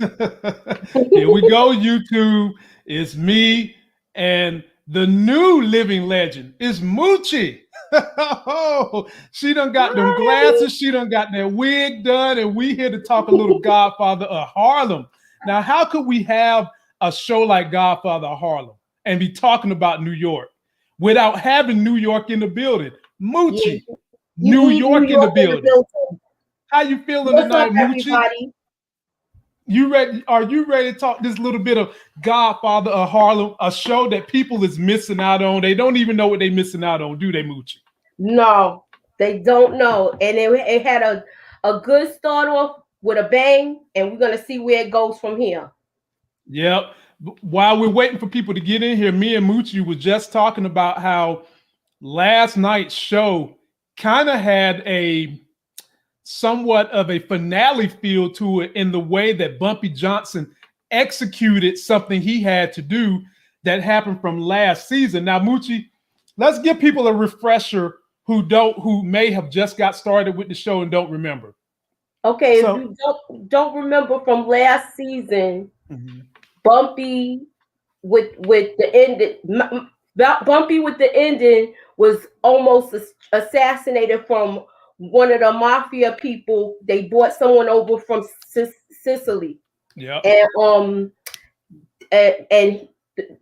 Here we go, YouTube. It's me and the new living legend is Moochie. Oh, she done got them Hi. glasses. She done got that wig done, and we here to talk a little Godfather of Harlem. Now, how could we have a show like Godfather of Harlem and be talking about New York without having New York in the building? Yeah, Moochie, you New need New York in the York in the building. building. How you feeling What's up, tonight, Moochie? everybody? You ready? Are you ready to talk this little bit of Godfather of Harlem, a show that people is missing out on? They don't even know what they missing out on, do they, Moochie? No, they don't know. And it had a good start off with a bang, and we're going to see where it goes from here. Yep. While we're waiting for people to get in here, me and Moochie was just talking about how last night's show kind of had a somewhat of a finale feel to it in the way that Bumpy Johnson executed something he had to do that happened from last season. Now, Moochie, let's give people a refresher who may have just got started with the show and don't remember. Okay, if So, you don't remember from last season, Bumpy with the ending, Bumpy with the ending was almost assassinated from one of the mafia people. They brought someone over from Sicily. yeah. And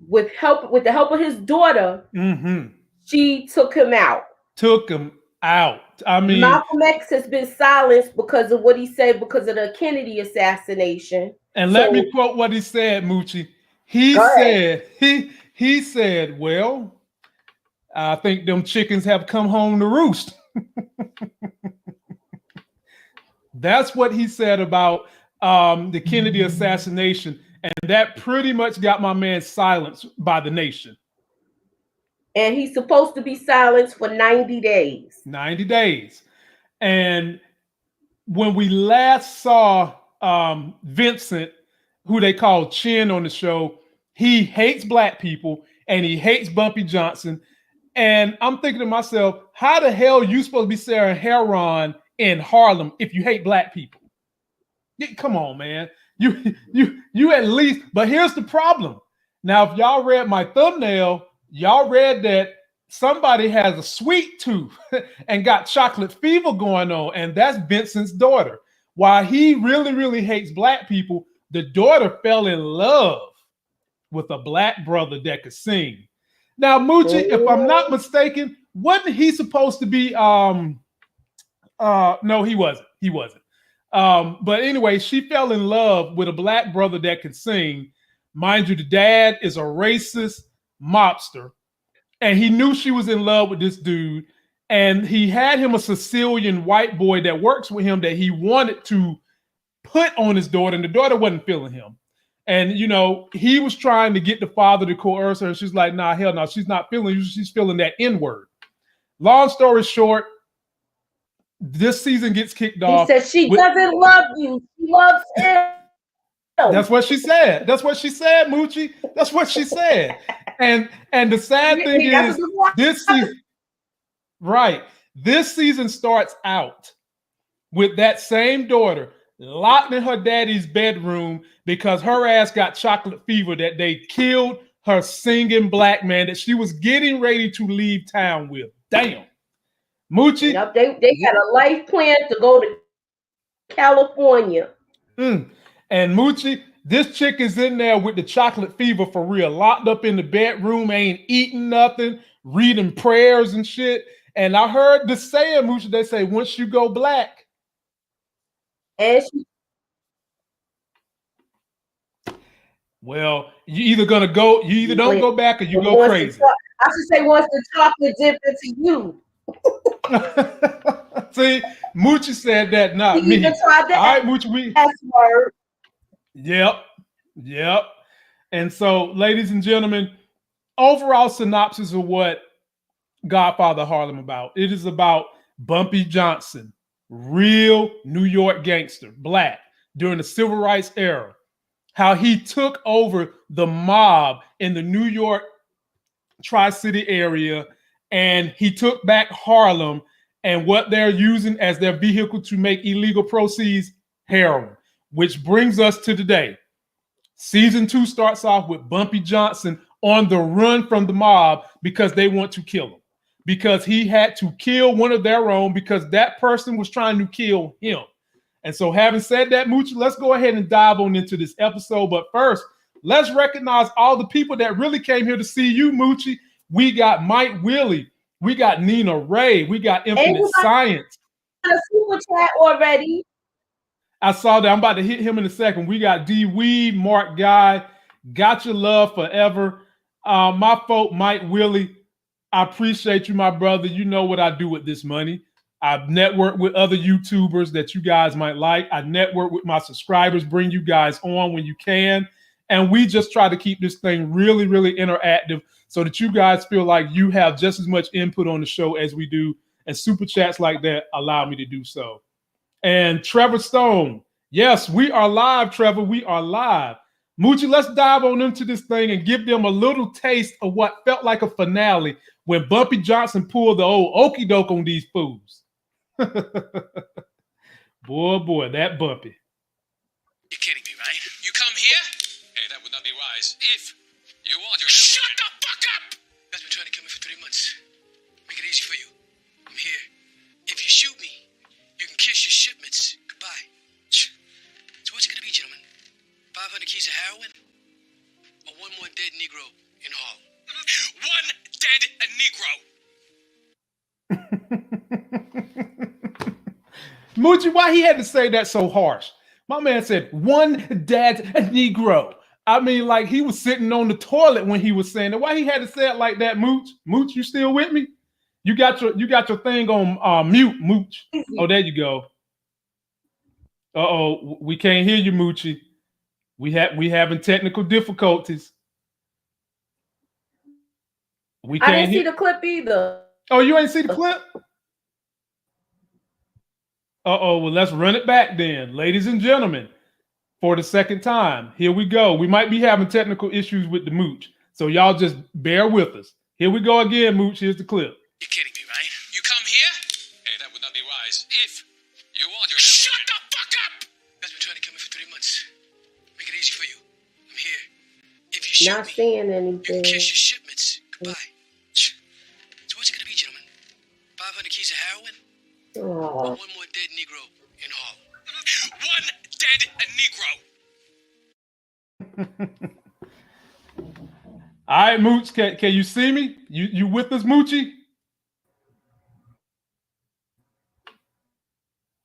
with the help of his daughter, she took him out. Took him out. I mean, Malcolm X has been silenced because of what he said because of the Kennedy assassination. And let me quote what he said, Moochie. He said, "Well, I think them chickens have come home to roost." That's what he said about the Kennedy assassination, and that pretty much got my man silenced by the nation. And he's supposed to be silenced for 90 days. 90 days. And when we last saw Vincent, who they call Chin on the show, he hates black people and he hates Bumpy Johnson. And I'm thinking to myself, how the hell are you supposed to be selling heroin in Harlem if you hate black people? Come on, man. You at least, but here's the problem. Now, if y'all read my thumbnail, y'all read that somebody has a sweet tooth and got chocolate fever going on, and that's Vincent's daughter. While he really, really hates black people, the daughter fell in love with a black brother that could sing. Now, Moochie, if I'm not mistaken, wasn't he supposed to be no, he wasn't. He wasn't. But anyway, she fell in love with a black brother that can sing. Mind you, the dad is a racist mobster. And he knew she was in love with this dude. And he had him a Sicilian white boy that works with him that he wanted to put on his daughter. And the daughter wasn't feeling him. And, you know, he was trying to get the father to coerce her. And she's like, nah, hell no, she's not feeling you. She's feeling that N-word. Long story short, this season gets kicked off. He said she doesn't love you. She loves him. That's what she said. That's what she said, Moochie. That's what she said. And the sad thing is, this season, right? This season starts out with that same daughter locked in her daddy's bedroom because her ass got chocolate fever that they killed her singing black man that she was getting ready to leave town with. Damn. Moochie. Yep, they had a life plan to go to California. And Moochie, this chick is in there with the chocolate fever for real, locked up in the bedroom, ain't eating nothing, reading prayers and shit. And I heard the saying, Moochie, they say, once you go black. And she, well, you either don't go back or you go crazy. I should say, once the chocolate dip into you. See, Moochie said that, not me. All right, Moochie, word. Yep. And so, ladies and gentlemen, overall synopsis of what Godfather Harlem about. It is about Bumpy Johnson, real New York gangster, black, during the civil rights era. How he took over the mob in the New York Tri-City area, and he took back Harlem and what they're using as their vehicle to make illegal proceeds, heroin. which brings us to today. Season 2 starts off with Bumpy Johnson on the run from the mob because they want to kill him. Because he had to kill one of their own because that person was trying to kill him. And so having said that, Moochie, let's go ahead and dive on into this episode. But first, let's recognize all the people that really came here to see you, Moochie. We got Mike Willie. We got Nina Ray. We got Infinite Science. A super chat already. I saw that. I'm about to hit him in a second. We got D Weed, Mark Guy, Got Your Love Forever. My folk, Mike Willie, I appreciate you, my brother. You know what I do with this money. I've networked with other YouTubers that you guys might like. I network with my subscribers, bring you guys on when you can. And we just try to keep this thing really, really interactive so that you guys feel like you have just as much input on the show as we do. And super chats like that allow me to do so. And Trevor Stone, yes, we are live, Trevor. We are live. Moochie, let's dive on into this thing and give them a little taste of what felt like a finale when Bumpy Johnson pulled the old okey doke on these fools. boy, that Bumpy. You're kidding me, right? You come here? Hey, that would not be wise. If you want your shut the fuck up! You guys been trying to kill me for 3 months. Make it easy for you. I'm here. If you shoot me, you can kiss your shipments goodbye. So what's it gonna be, gentlemen? 500 keys of heroin? Or one more dead Negro in Harlem? One dead Negro! Moochie, why he had to say that so harsh? My man said, one dead Negro. I mean, like he was sitting on the toilet when he was saying it. Why he had to say it like that, Mooch? Mooch, you still with me? You got your thing on mute, Mooch. Oh, there you go. Uh-oh, we can't hear you, Moochie. We having technical difficulties. I didn't see the clip either. Oh, you ain't see the clip? Uh-oh, well, let's run it back then. Ladies and gentlemen, for the second time, here we go. We might be having technical issues with the Mooch, so y'all just bear with us. Here we go again, Mooch. Here's the clip. You're kidding me, right? You come here? Hey, that would not be wise. If you want your shut the fuck up! You guys been trying to kill me for 3 months. Make it easy for you. I'm here. If you shoot not me, saying you anything. can kiss your shipments goodbye. So what's it gonna be, gentlemen? 500 keys of heroin? Or one more dead Negro in Harlem? One dead Negro! All right, Mooch, can you see me? You with us, Moochie?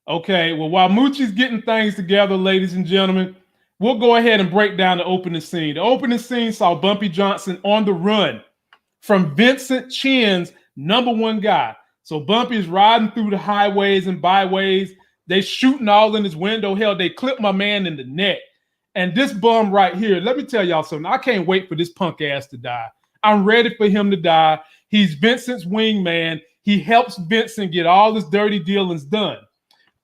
Okay, well, while Moochie's getting things together, ladies and gentlemen, we'll go ahead and break down the opening scene. The opening scene saw Bumpy Johnson on the run from Vincent Chin's #1 guy. So Bumpy is riding through the highways and byways. They shooting all in his window. Hell, they clipped my man in the neck. And this bum right here, let me tell y'all something. I can't wait for this punk ass to die. I'm ready for him to die. He's Vincent's wingman. He helps Vincent get all his dirty dealings done.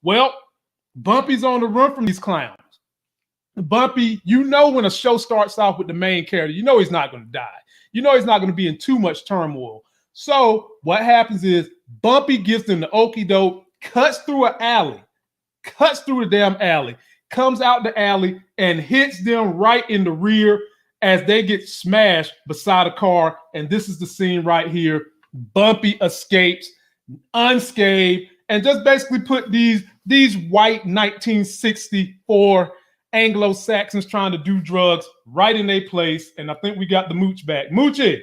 Well, Bumpy's on the run from these clowns. Bumpy, you know when a show starts off with the main character, you know he's not going to die. You know he's not going to be in too much turmoil. So what happens is Bumpy gives them the okie doke, cuts through an alley, cuts through the damn alley, comes out the alley and hits them right in the rear as they get smashed beside a car. And this is the scene right here. Bumpy escapes unscathed and just basically put these white 1964 Anglo-Saxons trying to do drugs right in their place. And I think we got the Mooch back. Moochie,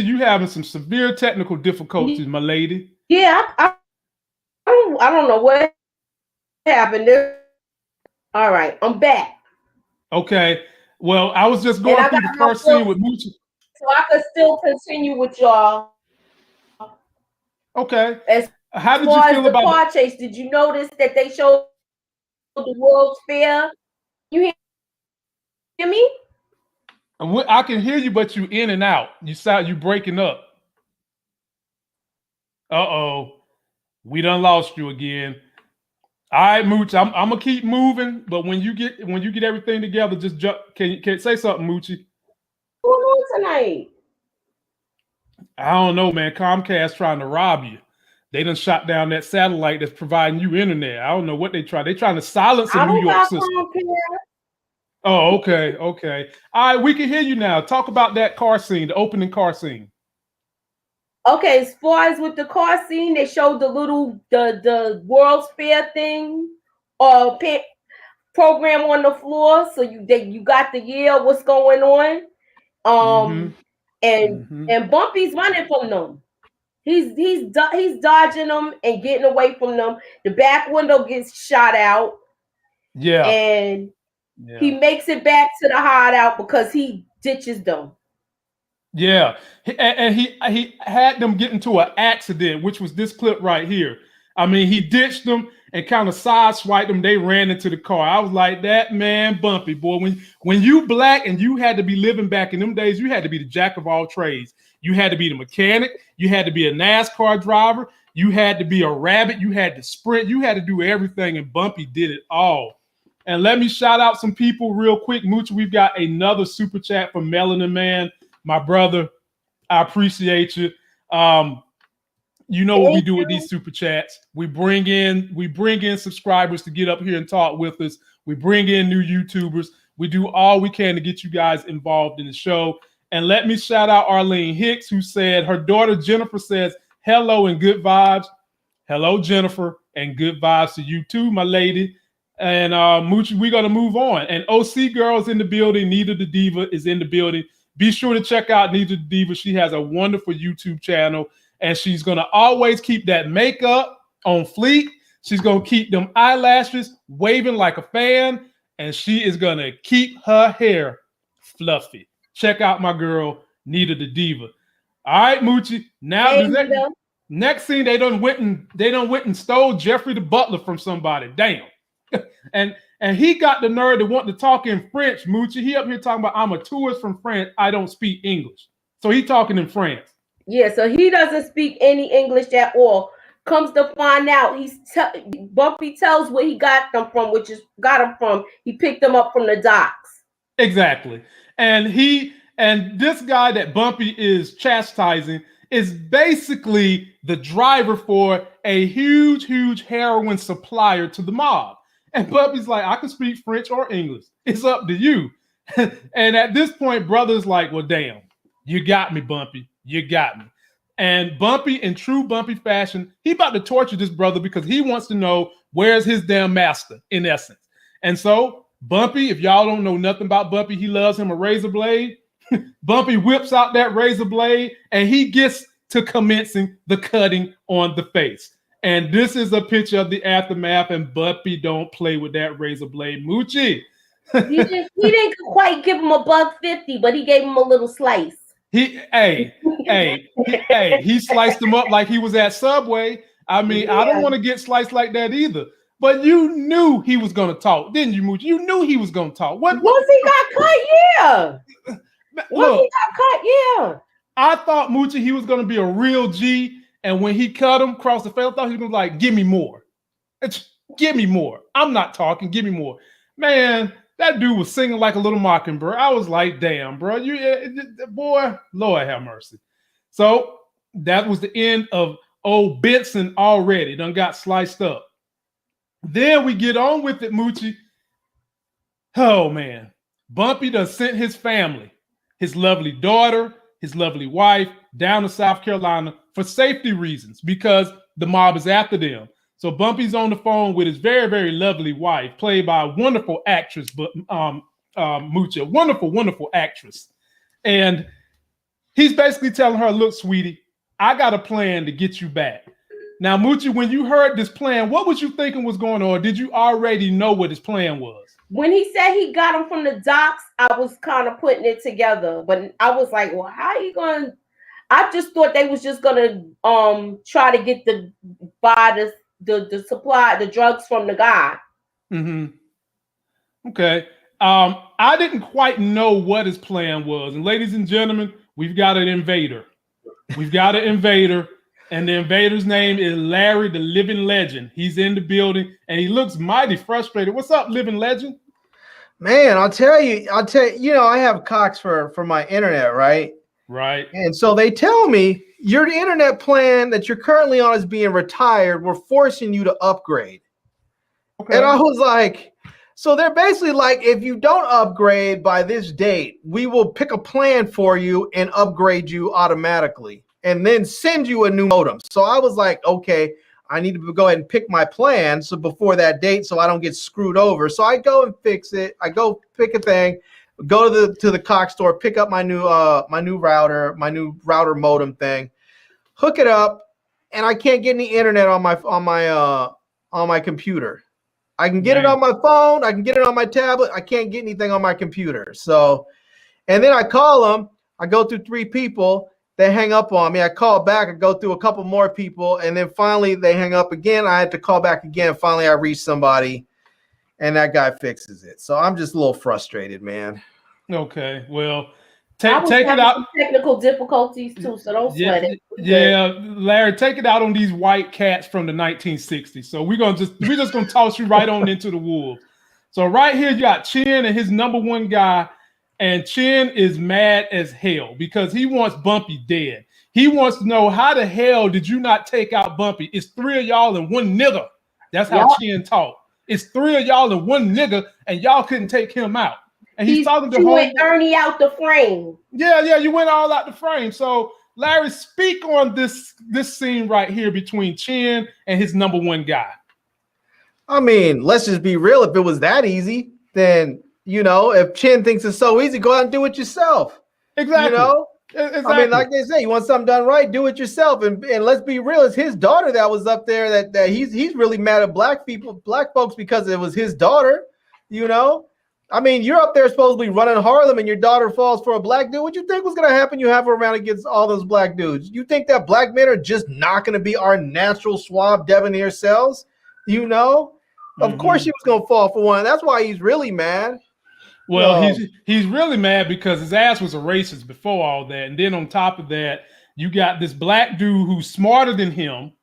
you having some severe technical difficulties, my lady. Yeah, I don't know what happened there. All right, I'm back. Okay. Well, I was just going through the first scene with Moochie. So I could still continue with y'all. Okay. As how did you feel about the car chase? Did you notice that they showed the World's Fair? You hear me? I can hear you, but you in and out. You breaking up. Uh-oh. We done lost you again. All right, Mooch. I'm gonna keep moving, but when you get everything together, just jump. Can you say something, Moochie? What's going on tonight? I don't know, man. Comcast trying to rob you. They done shot down that satellite that's providing you internet. I don't know what they try. They're trying to silence the I New don't York got system. Comcast. Oh, okay. All right, we can hear you now. Talk about that car scene, the opening car scene. Okay, as far as with the car scene, they showed the World's Fair thing program on the floor, so you got the year what's going on. And Bumpy's running from them. He's dodging them and getting away from them. The back window gets shot out. Yeah. And he makes it back to the hideout because he ditches them. Yeah. And he had them get into an accident, which was this clip right here. I mean, he ditched them and kind of sideswiped them. They ran into the car. I was like, that man, Bumpy, boy. When you black and you had to be living back in them days, you had to be the jack of all trades. You had to be the mechanic. You had to be a NASCAR driver. You had to be a rabbit. You had to sprint. You had to do everything, and Bumpy did it all. And let me shout out some people real quick. Mooch, we've got another super chat from Melanin Man, my brother. I appreciate you. You know what we do with these super chats. We bring in subscribers to get up here and talk with us. We bring in new YouTubers. We do all we can to get you guys involved in the show. And let me shout out Arlene Hicks, who said her daughter Jennifer says hello and good vibes. Hello, Jennifer, and good vibes to you too, my lady. And Moochie, we're gonna move on. And OC Girl's in the building. Nita the Diva is in the building. Be sure to check out Nita the Diva. She has a wonderful YouTube channel. And she's going to always keep that makeup on fleek. She's going to keep them eyelashes waving like a fan. And she is going to keep her hair fluffy. Check out my girl, Nita the Diva. All right, Moochie. Now, next scene, they done went and stole Jeffrey the Butler from somebody. Damn. and he got the nerve to want to talk in French, Moochie. He up here talking about, I'm a tourist from France. I don't speak English. So he talking in France. Yeah, so he doesn't speak any English at all. Comes to find out, Bumpy tells where he got them from, he picked them up from the docks. Exactly. And this guy that Bumpy is chastising is basically the driver for a huge heroin supplier to the mob. And Bumpy's like, I can speak French or English. It's up to you. And at this point, brother's like, well, damn, you got me, Bumpy. You got me. And Bumpy, in true Bumpy fashion, he about to torture this brother because he wants to know where's his damn master, in essence. And so Bumpy, if y'all don't know nothing about Bumpy, he loves him a razor blade. Bumpy whips out that razor blade and he gets to commencing the cutting on the face. And this is a picture of the aftermath, and Bumpy don't play with that razor blade. Moochie. He didn't quite give him a $1.50, but he gave him a little slice. He sliced him up like he was at Subway. I mean, I don't want to get sliced like that either. But you knew he was going to talk, didn't you, Moochie? You knew he was going to talk. Once he got cut, yeah. Once he got cut, yeah. I thought, Moochie, he was going to be a real G. And when he cut him across the face, I thought he was going to be like, give me more. Give me more. I'm not talking. Give me more. Man, that dude was singing like a little mockingbird. I was like, damn, bro. Boy, Lord have mercy. So that was the end of old Benson already. Done got sliced up. Then we get on with it, Moochie. Oh, man. Bumpy done sent his family, his lovely daughter, his lovely wife, down to South Carolina for safety reasons because the mob is after them. So Bumpy's on the phone with his very, very lovely wife, played by a wonderful actress, Moochie, wonderful actress. And he's basically telling her, look, sweetie, I got a plan to get you back. Now, Moochie, when you heard this plan, what was you thinking was going on? Or did you already know what his plan was? When he said he got him from the docks, I was kind of putting it together. But I was like, well, how are you going to? I just thought they was just going to try to get the supply, the drugs from the guy. Mm-hmm. Okay. I didn't quite know what his plan was. And ladies and gentlemen, we've got an invader. We've got an invader. And the invader's name is Larry, the Living Legend. He's in the building and he looks mighty frustrated. What's up, Living Legend? Man, I'll tell you, I have Cox for my internet, right? Right. And so they tell me your internet plan that you're currently on is being retired. We're forcing you to upgrade. Okay. And I was like, so they're basically like, if you don't upgrade by this date, we will pick a plan for you and upgrade you automatically and then send you a new modem. So I was like, okay, I need to go ahead and pick my plan so before that date so I don't get screwed over. So I go and fix it. I go pick a thing, go to the Cox store, pick up my new router modem thing, hook it up, and I can't get any internet on my computer. I can get it on my phone. I can get it on my tablet. I can't get anything on my computer. So, and then I call them. I go through 3 people. They hang up on me. I call back. I go through a couple more people. And then finally they hang up again. I had to call back again. Finally, I reach somebody and that guy fixes it. So I'm just a little frustrated, man. Okay. Well, take it out. Technical difficulties too, so don't sweat it. Yeah, Larry, take it out on these white cats from the 1960s. So we're just gonna toss you right on into the wolves. So right here you got Chin and his number one guy, and Chin is mad as hell because he wants Bumpy dead. He wants to know how the hell did you not take out Bumpy? It's 3 of y'all and 1 nigga. That's how Chin talk. It's 3 of y'all and 1 nigga, and y'all couldn't take him out. And he's talking to Ernie out the frame. Yeah, you went all out the frame. So, Larry, speak on this scene right here between Chin and his number one guy. I mean, let's just be real. If it was that easy, then, if Chin thinks it's so easy, go out and do it yourself. Exactly. Exactly. I mean, like they say, you want something done right, do it yourself. And let's be real, it's his daughter that was up there that he's really mad at black folks because it was his daughter, I mean, you're up there supposedly running Harlem and your daughter falls for a black dude. What you think was going to happen? You have her around against all those black dudes. You think that black men are just not going to be our natural, suave, debonair selves? Of course he was going to fall for one. That's why he's really mad. Well, he's really mad because his ass was a racist before all that. And then on top of that, you got this black dude who's smarter than him,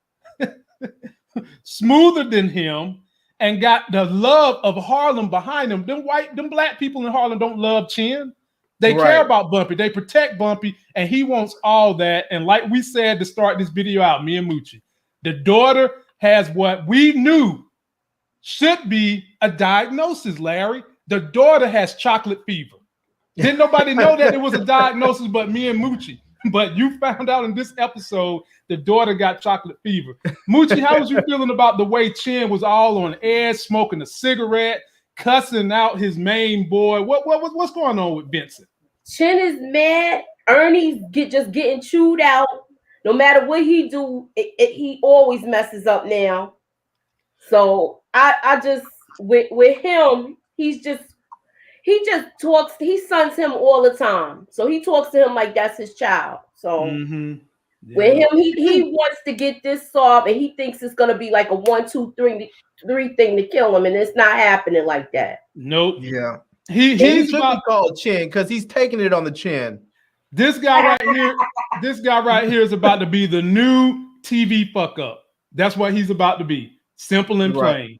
smoother than him, and got the love of Harlem behind him. Them black people in Harlem don't love Chin. They care about Bumpy. They protect Bumpy, and he wants all that. And like we said to start this video out, me and Moochie, the daughter has what we knew should be a diagnosis, Larry. The daughter has chocolate fever. Didn't nobody know that it was a diagnosis but me and Moochie. But you found out in this episode the daughter got chocolate fever. Moochie, how was you feeling about the way Chin was all on edge, smoking a cigarette, cussing out his main boy? What's going on with Vincent? Chin is mad. Ernie's just getting chewed out. No matter what he do, he always messes up now. So I just with him, he just talks. He sons him all the time. So he talks to him like that's his child. So with him, he wants to get this solved, and he thinks it's gonna be like a 1, 2, 3 thing to kill him, and it's not happening like that. Nope. Yeah. He's should be called Chin because he's taking it on the chin. This guy right here is about to be the new TV fuck up. That's what he's about to be. Simple and plain. Right.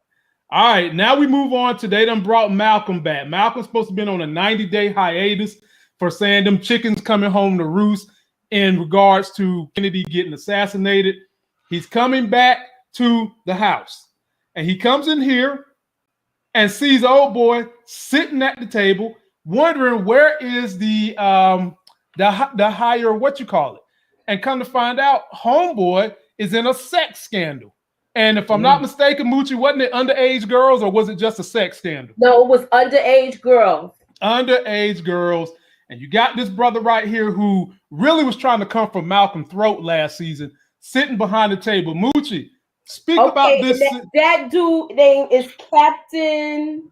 All right, now we move on to they done brought Malcolm back. Malcolm's supposed to be on a 90-day hiatus for saying them chickens coming home to roost in regards to Kennedy getting assassinated. He's coming back to the house. And he comes in here and sees old boy sitting at the table, wondering where is the higher, and come to find out homeboy is in a sex scandal. And if I'm not mistaken, Moochie, wasn't it underage girls or was it just a sex scandal? No, it was underage girls. Underage girls. And you got this brother right here who really was trying to come from Malcolm's throat last season, sitting behind the table. Moochie, speak about this. That dude name is Captain.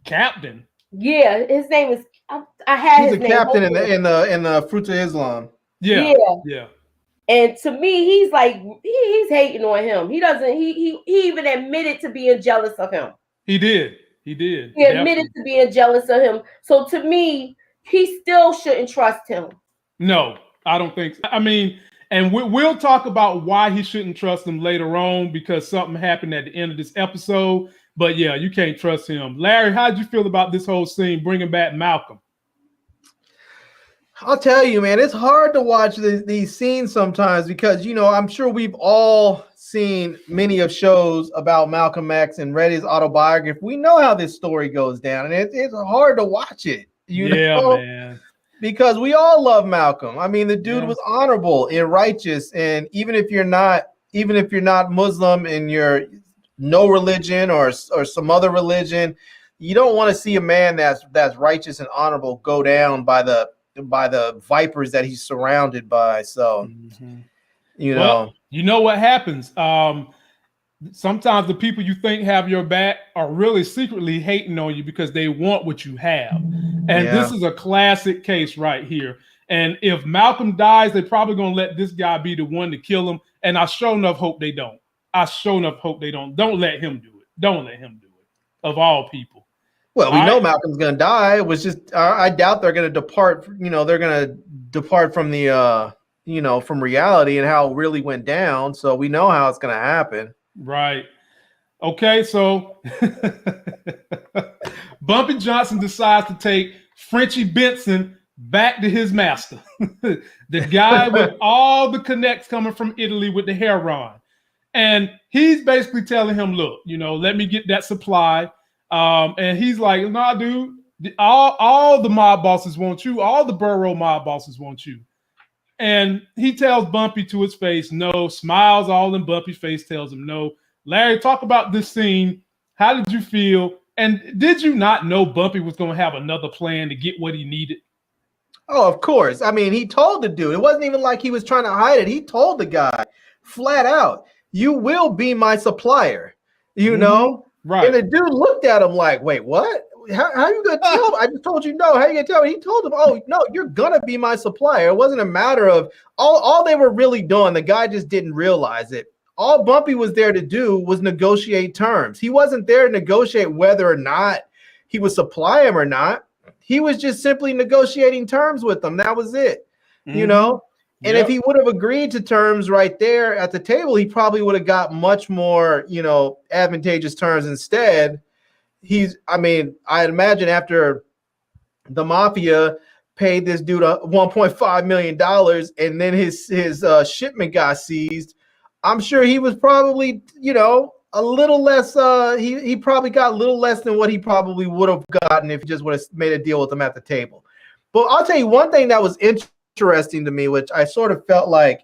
Captain? Yeah, his name is. I had He's his name. He's a captain in the Fruits of Islam. Yeah. And to me, he's like he's hating on him. He doesn't. He even admitted to being jealous of him. He did. He admitted to being jealous of him. So to me, he still shouldn't trust him. No, I don't think so. I mean, and we'll talk about why he shouldn't trust him later on because something happened at the end of this episode. But yeah, you can't trust him. Larry, how did you feel about this whole scene bringing back Malcolm? I'll tell you, man, it's hard to watch these scenes sometimes because, I'm sure we've all seen many of shows about Malcolm X and read his autobiography. We know how this story goes down, and it's hard to watch it, Yeah, man. because we all love Malcolm. I mean, the dude Yeah. was honorable and righteous, and even if you're not Muslim and you're no religion or some other religion, you don't want to see a man that's righteous and honorable go down by the vipers that he's surrounded by. So, Well, you know what happens. Sometimes the people you think have your back are really secretly hating on you because they want what you have. And this is a classic case right here. And if Malcolm dies, they're probably going to let this guy be the one to kill him. And I sure enough hope they don't. Don't let him do it. Don't let him do it, of all people. Well, we know Malcolm's going to die. It was just, I doubt they're going to depart. They're going to depart from the, from reality and how it really went down. So we know how it's going to happen. Right. Okay. So Bumpy Johnson decides to take Frenchie Benson back to his master, the guy with all the connects coming from Italy with the heroin. And he's basically telling him, look, let me get that supply. And he's like, nah, dude, all the mob bosses want you. All the borough mob bosses want you. And he tells Bumpy to his face, no, smiles all in Bumpy's face, tells him no. Larry, talk about this scene. How did you feel? And did you not know Bumpy was going to have another plan to get what he needed? Oh, of course. I mean, he told the dude. It wasn't even like he was trying to hide it. He told the guy flat out, you will be my supplier, know? Right. And the dude looked at him like, wait, what? How you going to tell me? I just told you no. How you going to tell me? He told him, oh, no, you're going to be my supplier. It wasn't a matter of all they were really doing. The guy just didn't realize it. All Bumpy was there to do was negotiate terms. He wasn't there to negotiate whether or not he would supply him or not. He was just simply negotiating terms with them. That was it, And if he would have agreed to terms right there at the table, he probably would have got much more, advantageous terms instead. I imagine after the mafia paid this dude $1.5 million and then his shipment got seized, I'm sure he was probably, a little less. He probably got a little less than what he probably would have gotten if he just would have made a deal with him at the table. But I'll tell you one thing that was interesting to me, which I sort of felt like,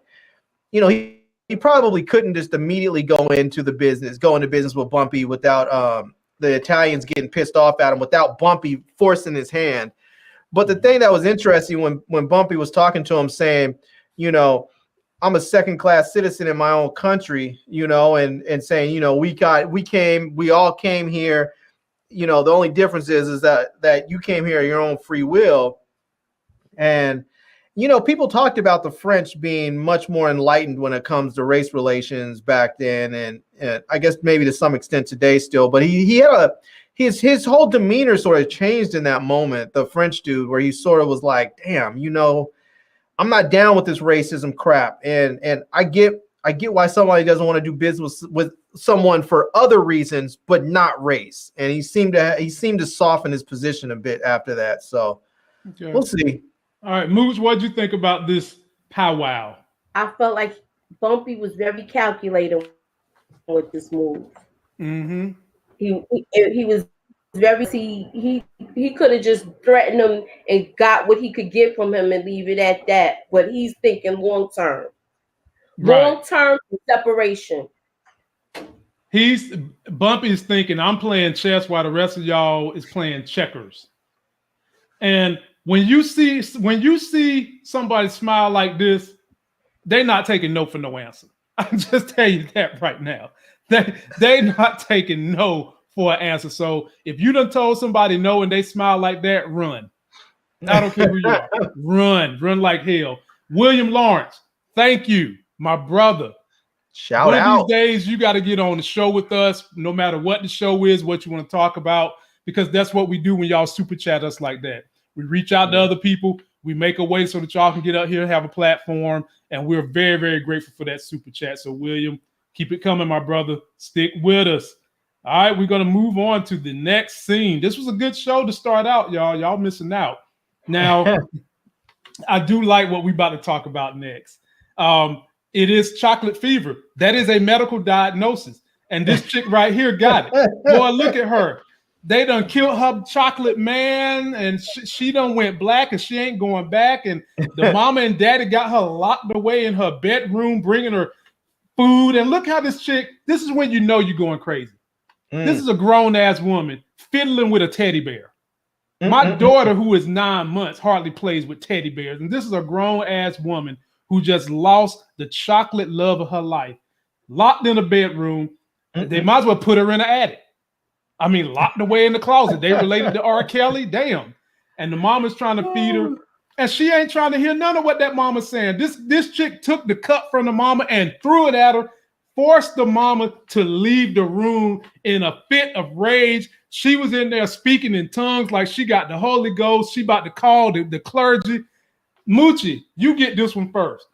he probably couldn't just immediately go into business with Bumpy without the Italians getting pissed off at him, without Bumpy forcing his hand. But the thing that was interesting when Bumpy was talking to him, saying, I'm a second-class citizen in my own country, and saying, we all came here, the only difference is that you came here of your own free will. And, people talked about the French being much more enlightened when it comes to race relations back then. And I guess maybe to some extent today still, but he had his whole demeanor sort of changed in that moment, the French dude, where he sort of was like, damn, I'm not down with this racism crap. And I get why somebody doesn't want to do business with someone for other reasons, but not race. And he seemed to soften his position a bit after that. So We'll see. All right, Mooch, what did you think about this powwow? I felt like Bumpy was very calculated with this move. Mm-hmm. He was very he could have just threatened him and got what he could get from him and leave it at that. But he's thinking long term, long term separation. Bumpy is thinking, I'm playing chess while the rest of y'all is playing checkers. And when you see somebody smile like this, they're not taking no for no answer. I'll just tell you that right now. They're not taking no for an answer. So if you done told somebody no and they smile like that, run. I don't care who you are. Run like hell. William Lawrence, thank you, my brother. Shout out. One of these days, you got to get on the show with us, no matter what the show is, what you want to talk about, because that's what we do when y'all super chat us like that. We reach out to other people. We make a way so that y'all can get up here and have a platform. And we're very, very grateful for that super chat. So, William, keep it coming, my brother. Stick with us. All right, we're going to move on to the next scene. This was a good show to start out, y'all. Y'all missing out. Now, I do like what we about to talk about next. It is chocolate fever. That is a medical diagnosis. And this chick right here got it. Boy, look at her. They done killed her chocolate man, and she done went black, and she ain't going back. And the mama and daddy got her locked away in her bedroom, bringing her food. And look how this chick, this is when you know you're going crazy. This is a grown-ass woman fiddling with a teddy bear. My daughter, who is 9 months, hardly plays with teddy bears. And this is a grown-ass woman who just lost the chocolate love of her life, locked in a bedroom. They might as well put her in an attic. I mean, locked away in the closet. They related to R. Kelly. Damn. And the mama's trying to feed her. And she ain't trying to hear none of what that mama's saying. This chick took the cup from the mama and threw it at her, forced the mama to leave the room in a fit of rage. She was in there speaking in tongues like she got the Holy Ghost. She about to call the clergy. Moochie, you get this one first.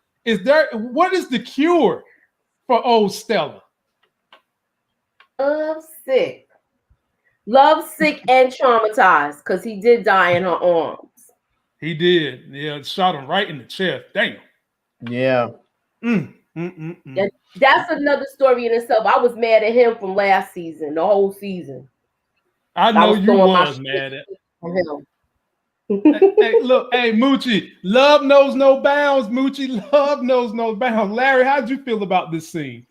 What is the cure for old Stella? Love sick and traumatized, because he did die in her arms. He did. Yeah, shot him right in the chest. Damn. Yeah. That's another story in itself. I was mad at him from last season, the whole season. I know you was mad at him. Hey, look, hey, Moochie, love knows no bounds. Moochie, love knows no bounds. Larry, how'd you feel about this scene?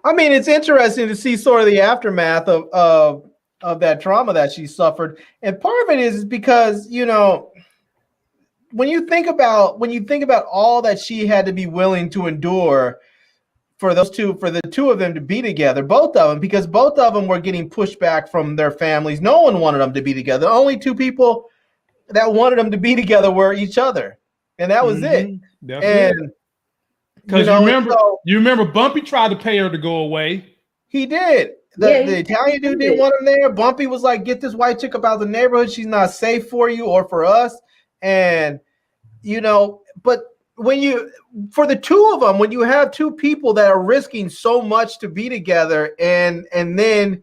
I mean, it's interesting to see sort of the aftermath of that trauma that she suffered, and part of it is because, you know, when you think about all that she had to be willing to endure for the two of them to be together, both of them, because both of them were getting pushback from their families. No one wanted them to be together. The only two people that wanted them to be together were each other, and that was it. Definitely. And because you remember Bumpy tried to pay her to go away. He did. The Italian dude didn't want him there. Bumpy was like, "Get this white chick about the neighborhood. She's not safe for you or for us." And you know, but for the two of them, when you have two people that are risking so much to be together, and then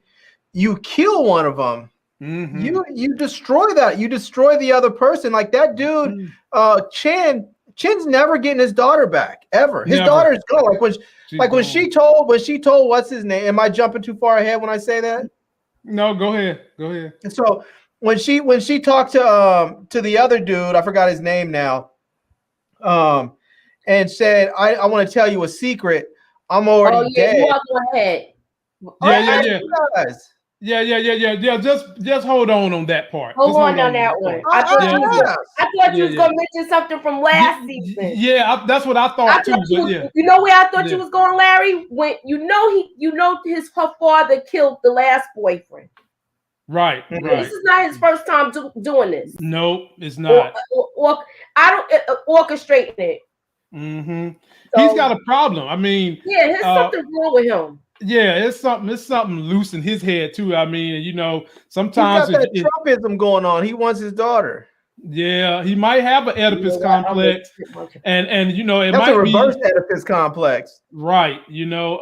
you kill one of them, you destroy that. You destroy the other person. Like that dude, Chin's never getting his daughter back ever. His daughter's gone. When she told what's his name. Am I jumping too far ahead when I say that? No, go ahead. And so when she talked to the other dude, I forgot his name now, and said, I want to tell you a secret. I'm already dead. You go ahead. Yeah. Just hold on that part. Hold on that one. I thought you was gonna mention something from last season. Yeah, that's what I thought too. You know where I thought you was going, Larry? When her father killed the last boyfriend. Right. This is not his first time doing this. Nope, it's not. I don't orchestrating it. So, he's got a problem. I mean, there's something wrong with him. Yeah, it's something loose in his head too. I mean, you know, sometimes he's got that Trumpism going on. He wants his daughter. Yeah, he might have an Oedipus complex, and you know, that's a reverse Oedipus complex, right? You know,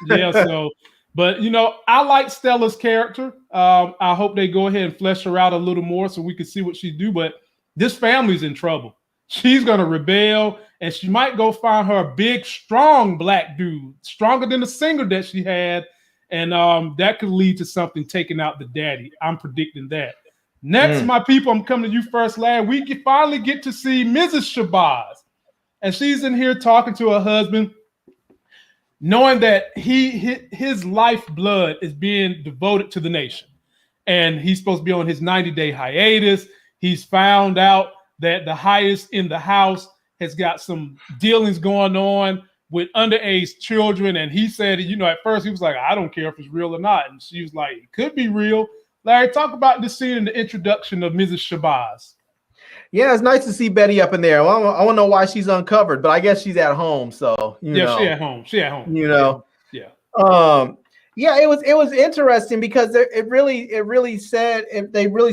yeah. So, but you know, I like Stella's character. I hope they go ahead and flesh her out a little more so we can see what she do. But this family's in trouble. She's gonna rebel, and she might go find her a big, strong black dude, stronger than the singer that she had, and that could lead to something taking out the daddy. I'm predicting that. Next, my people, I'm coming to you first, lad. We finally get to see Mrs. Shabazz, and she's in here talking to her husband, knowing that his lifeblood is being devoted to the nation, and he's supposed to be on his 90-day hiatus. He's found out that the highest in the house has got some dealings going on with underage children. And he said, you know, at first he was like, I don't care if it's real or not. And she was like, it could be real. Larry, talk about this scene in the introduction of Mrs. Shabazz. Yeah, it's nice to see Betty up in there. Well, I want to know why she's uncovered, but I guess she's at home. So, you know. She at home. You know. Yeah. Yeah, it was interesting because they really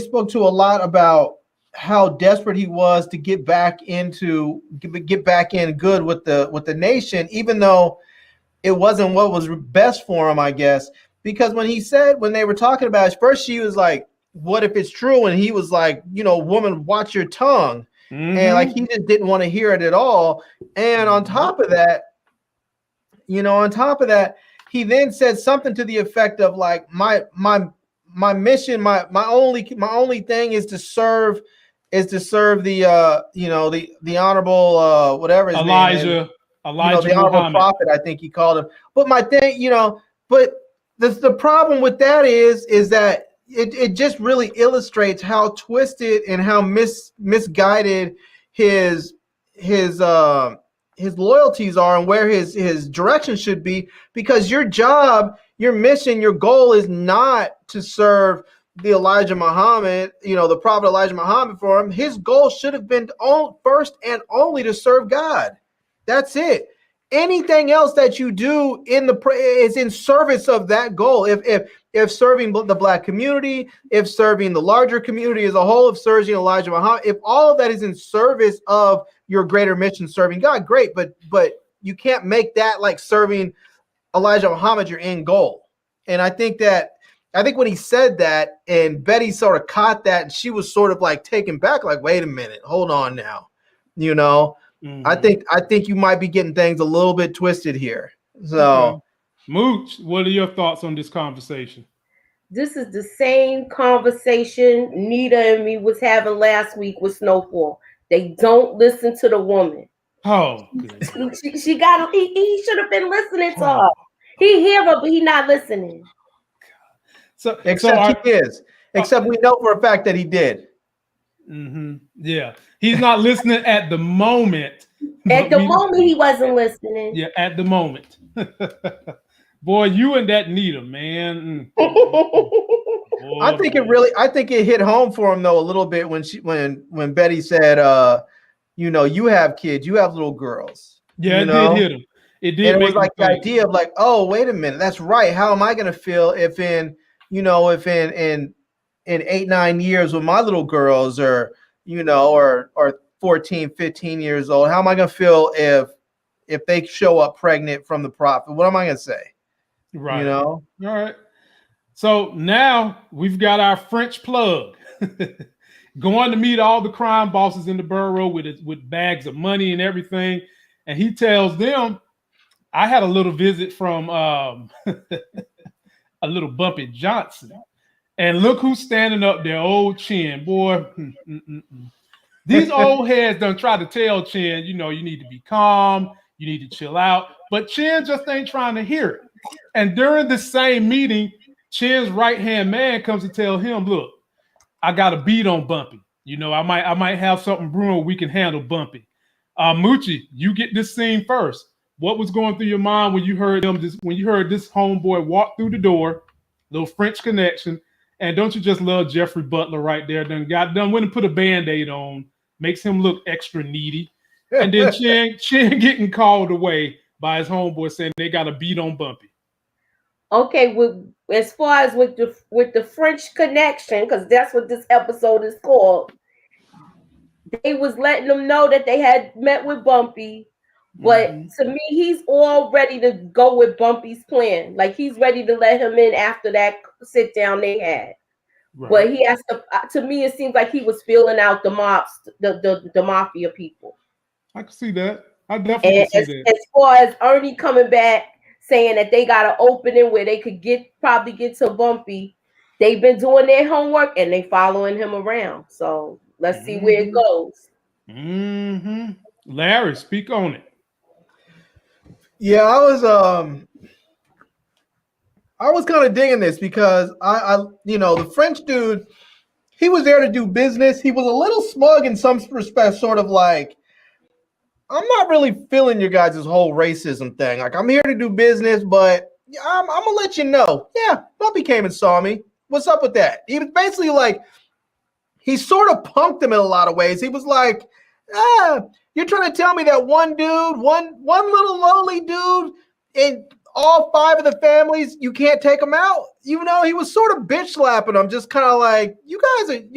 spoke to a lot about how desperate he was to get back in good with the nation, even though it wasn't what was best for him, I guess. Because when they were talking about it, first she was like, what if it's true? And he was like, you know, woman, watch your tongue. And like he just didn't want to hear it at all. And on top of that, he then said something to the effect of like my mission, my only thing is to serve the honorable whatever his name is. Elijah The honorable Muhammad. prophet, I think he called him. But my thing, but the problem with that is that it just really illustrates how twisted and how misguided his loyalties are and where his direction should be, because your job, your mission, your goal is not to serve the Elijah Muhammad, the prophet Elijah Muhammad for him. His goal should have been first and only to serve God. That's it. Anything else that you do is in service of that goal. If serving the Black community, if serving the larger community as a whole, if serving Elijah Muhammad, if all of that is in service of your greater mission, serving God, great. But you can't make that like serving Elijah Muhammad your end goal. And I think when he said that, and Betty sort of caught that, and she was sort of like taken back, like, wait a minute, hold on now, I think you might be getting things a little bit twisted here. So, Mooch, what are your thoughts on this conversation? This is the same conversation Nita and me was having last week with Snowfall. They don't listen to the woman. Oh, she got. He should have been listening to her. He hear her, but he not listening. Except we know for a fact that he did. Yeah, he's not listening at the moment. At the moment, he wasn't listening. Yeah, at the moment. Boy, you and that Nita, man. I think it hit home for him though a little bit when Betty said, you have kids, you have little girls. Yeah, it did hit him. It did. And it was like the idea of like, oh, wait a minute, that's right. How am I going to feel if in 8-9 years when my little girls are 14, 15 years old, how am I going to feel if they show up pregnant from the prophet? What am I going to say? Right. All right. So now we've got our French plug going to meet all the crime bosses in the borough with bags of money and everything. And he tells them, I had a little visit from a little Bumpy Johnson. And look who's standing up there, old Chin, boy. These old heads done try to tell Chin, you need to be calm, you need to chill out. But Chin just ain't trying to hear it. And during the same meeting, Chin's right-hand man comes to tell him, look, I got a beat on Bumpy. I might have something brewing, we can handle Bumpy. Moochie, you get this scene first. What was going through your mind when you heard this homeboy walk through the door, little French connection? And don't you just love Jeffrey Butler right there? Went and put a Band-Aid on, makes him look extra needy. And then Chin getting called away by his homeboy saying they got a beat on Bumpy. Okay, as far as with the French connection, because that's what this episode is called, they was letting them know that they had met with Bumpy. But to me, he's all ready to go with Bumpy's plan. Like he's ready to let him in after that sit down they had. Right. But he has to me, it seems like he was feeling out the mafia people. I can see that. I definitely see that. As far as Ernie coming back saying that they got an opening where they could probably get to Bumpy, they've been doing their homework and they following him around. So let's see where it goes. Larry, speak on it. Yeah, I was kind of digging this because the French dude, he was there to do business. He was a little smug in some respects, sort of like, I'm not really feeling your guys' whole racism thing. Like, I'm here to do business, but I'm gonna let you know. Yeah, Bumpy came and saw me. What's up with that? He was basically like, he sort of punked him in a lot of ways. He was like, you're trying to tell me that one dude, one little lowly dude, and all 5 of the families, you can't take them out? He was sort of bitch slapping them, just kind of like, you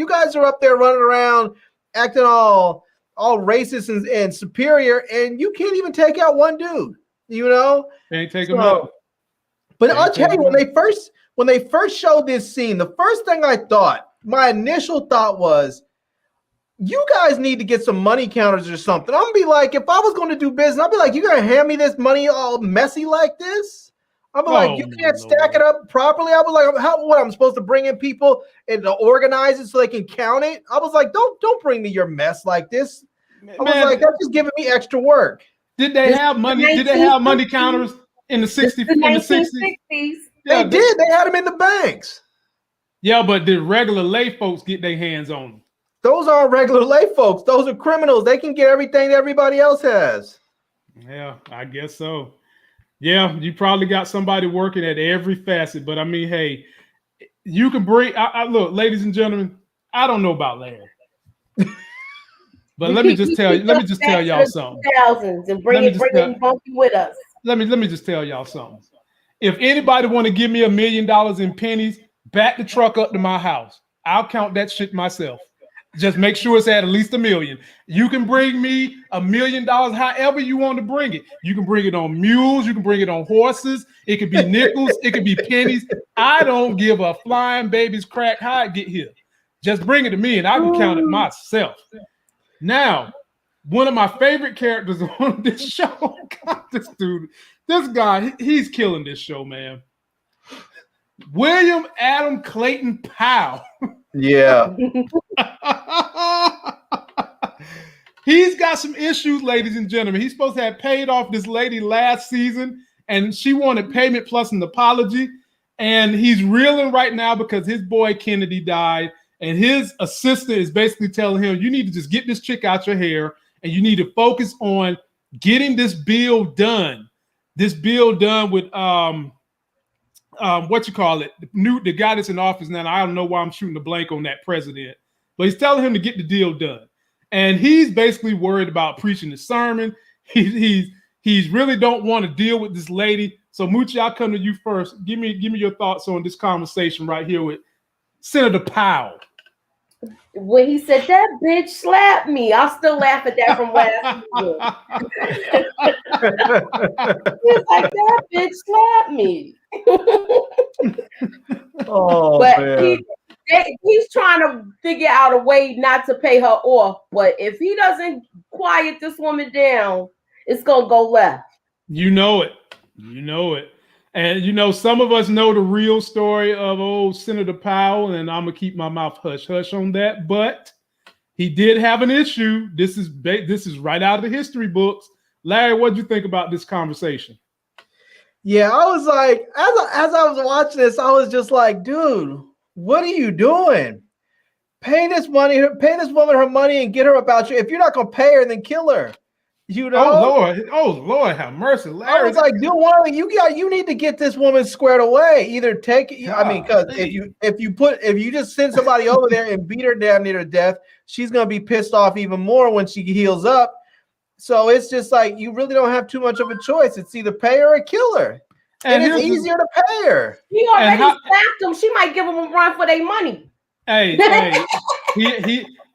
guys are up there running around acting all racist and superior, and you can't even take out one dude, Can't take him out. But I'll tell you, when they first showed this scene, the first thing my initial thought was, you guys need to get some money counters or something. I'm gonna be like, if I was going to do business, I'd be like, you gonna hand me this money all messy like this? I'm like, you can't stack it up properly. I was like, what? I'm supposed to bring in people and to organize it so they can count it. I was like, don't bring me your mess like this. I was like, that's just giving me extra work. Did they have money? Did they have money counters in the 60s? In the 60s? Yeah, they did. They had them in the banks. Yeah, but did regular lay folks get their hands on them? Those aren't regular lay folks. Those are criminals. They can get everything that everybody else has. Yeah, I guess so. Yeah, you probably got somebody working at every facet. But I mean, hey, you can bring. Look, ladies and gentlemen, I don't know about Larry, but let me just tell you. Let me just tell y'all something. Thousands and bring Bumpy with us. Let me just tell y'all something. If anybody want to give me $1 million in pennies, back the truck up to my house. I'll count that shit myself. Just make sure it's at least $1 million. You can bring me $1 million however you want to bring it. You can bring it on mules. You can bring it on horses. It could be nickels. It could be pennies. I don't give a flying baby's crack how it get here. Just bring it to me and I can count it myself. Now, one of my favorite characters on this show, God, this guy, he's killing this show, man. William Adam Clayton Powell. Yeah. He's got some issues, ladies and gentlemen. He's supposed to have paid off this lady last season, and she wanted payment plus an apology. And he's reeling right now because his boy Kennedy died, and his assistant is basically telling him, you need to just get this chick out your hair, and you need to focus on getting this bill done. This bill done with what you call it, the guy that's in office now. I don't know why I'm shooting a blank on that president, but he's telling him to get the deal done. And he's basically worried about preaching the sermon. He's really don't want to deal with this lady. So Moochie, I'll come to you first. Give me your thoughts on this conversation right here with Senator Powell. When he said that bitch slapped me, I'll still laugh at that from last year. He's like, that bitch slapped me. Oh, but man. He's trying to figure out a way not to pay her off. But if he doesn't quiet this woman down, it's gonna go left. You know it. You know it. And you know, some of us know the real story of old Senator Powell, and I'm gonna keep my mouth hush on that. But he did have an issue. This is right out of the history books. Larry, what did you think about this conversation? Yeah, I was like, as I was watching this, I was just like, dude, what are you doing? Pay this woman her money and get her about you. If you're not gonna pay her, then kill her. You know? Oh Lord, have mercy, Larry. I was like, dude, you need to get this woman squared away. Either take it. I mean, because if you just send somebody over there and beat her down near to death, she's gonna be pissed off even more when she heals up. So it's just like you really don't have too much of a choice. It's either pay her or kill her. And it's easier to pay her. He already slapped him. She might give him a run for their money. Hey,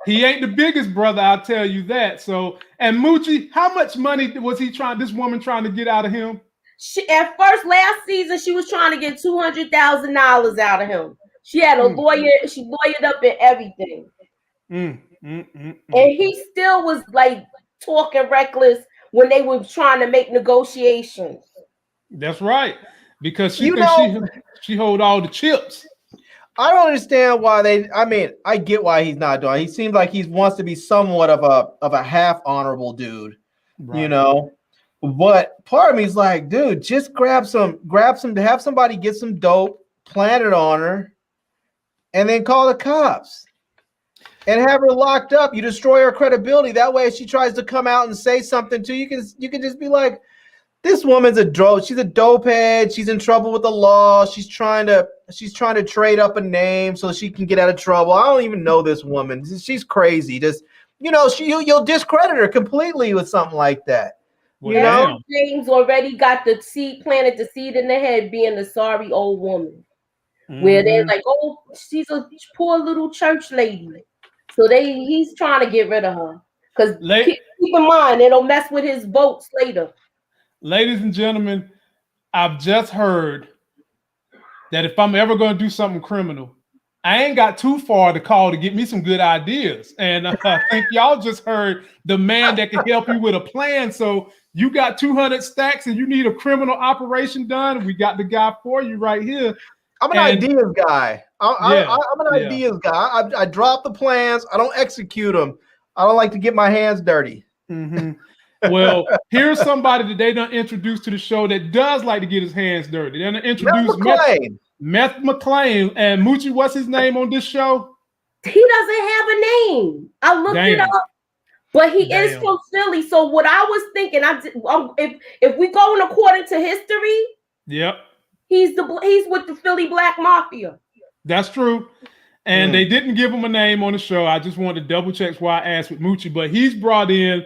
he ain't the biggest brother, I'll tell you that. So, and Moochie, how much money was this woman trying to get out of him? At first, last season, she was trying to get $200,000 out of him. She had a lawyer. She lawyered up and everything. And he still was like talking reckless when they were trying to make negotiations. That's right, because she thinks she hold all the chips. I don't understand why I get why he's not doing it. He seems like he wants to be somewhat of a half honorable dude, right. You know. But part of me is like, dude, just grab some to have somebody get some dope, plant it on her, and then call the cops. And have her locked up. You destroy her credibility. That way, if she tries to come out and say something to you, you can just be like, this woman's she's a dope head. She's in trouble with the law. She's trying to trade up a name so she can get out of trouble. I don't even know this woman. She's crazy. Just, you know, you'll discredit her completely with something like that. Well, you know, James already got planted the seed in the head, being the sorry old woman. Where they're like, oh, she's a poor little church lady. So he's trying to get rid of her. Because keep in mind, it'll mess with his votes later. Ladies and gentlemen, I've just heard that if I'm ever going to do something criminal, I ain't got too far to call to get me some good ideas. And I think y'all just heard the man that can help you with a plan. So you got 200 stacks and you need a criminal operation done. We got the guy for you right here. I'm an ideas guy. I'm an ideas guy. I drop the plans. I don't execute them. I don't like to get my hands dirty. Mm-hmm. Well, here's somebody that they done introduced to the show that does like to get his hands dirty. They done introduced Meth McClain. And Moochie, what's his name on this show? He doesn't have a name. I looked it up, but he is from Philly. So what I was thinking, if we going according to history, yep, he's with the Philly Black Mafia. That's true. And they didn't give him a name on the show. I just wanted to double check why I asked with Moochie, but he's brought in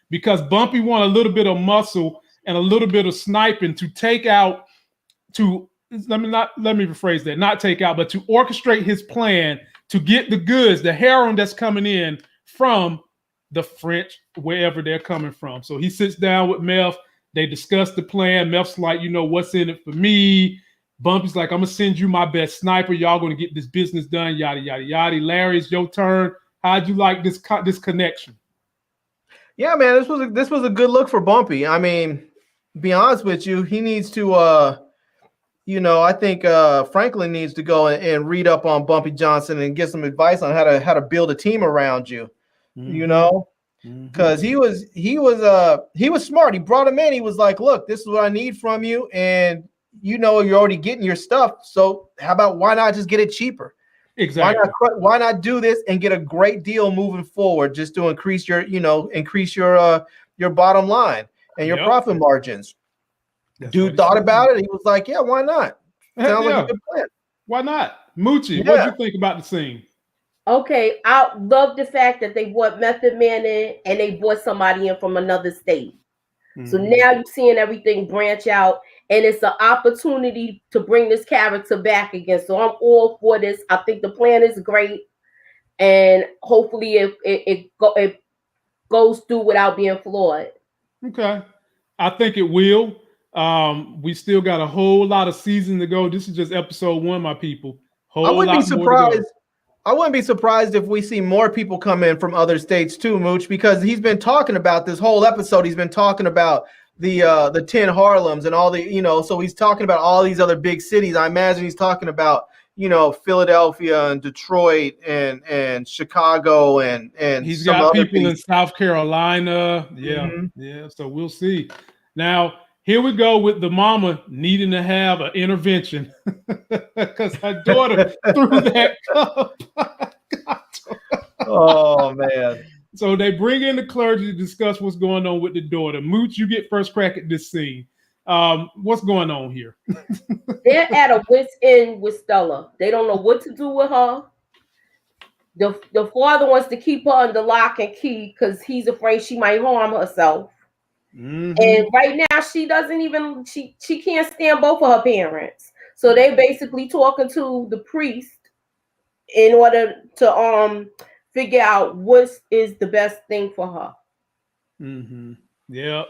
because Bumpy wanted a little bit of muscle and a little bit of sniping to take out let me rephrase that, not take out, but to orchestrate his plan to get the goods, the heroin that's coming in from the French, wherever they're coming from. So he sits down with Meth. They discuss the plan. Meth's like, what's in it for me? Bumpy's like, I'm going to send you my best sniper. Y'all going to get this business done, yada, yada, yada. Larry, it's your turn. How'd you like this connection? Yeah, man, this was a good look for Bumpy. I mean, be honest with you, he needs to, I think Franklin needs to go and read up on Bumpy Johnson and get some advice on how to build a team around you. Because he was smart. He brought him in. He was like, look, this is what I need from you, and you're already getting your stuff. So why not just get it cheaper? Exactly. Why not do this and get a great deal moving forward, just to increase your bottom line and your profit margins. Dude thought about it. He was like, yeah, why not? Sounds like a good plan. Why not? Moochie, what do you think about the scene? Okay, I love the fact that they brought Method Man in and they brought somebody in from another state. So now you're seeing everything branch out, and it's an opportunity to bring this character back again. So I'm all for this. I think the plan is great, and hopefully it goes through without being flawed. Okay, I think it will. We still got a whole lot of season to go. This is just episode 1, my people. I wouldn't be surprised if we see more people come in from other states too, Mooch, because he's been talking about this whole episode. He's been talking about the 10 Harlems and all the, so he's talking about all these other big cities. I imagine he's talking about, Philadelphia and Detroit and Chicago and he's got people in South Carolina. Yeah. So we'll see. Now, here we go with the mama needing to have an intervention because her daughter threw that cup. Oh, man. So they bring in the clergy to discuss what's going on with the daughter. Mooch, you get first crack at this scene. What's going on here? They're at a wit's end with Stella. They don't know what to do with her. The father wants to keep her under lock and key because he's afraid she might harm herself. And right now she can't stand both of her parents. So they basically talking to the priest in order to figure out what is the best thing for her. Yeah.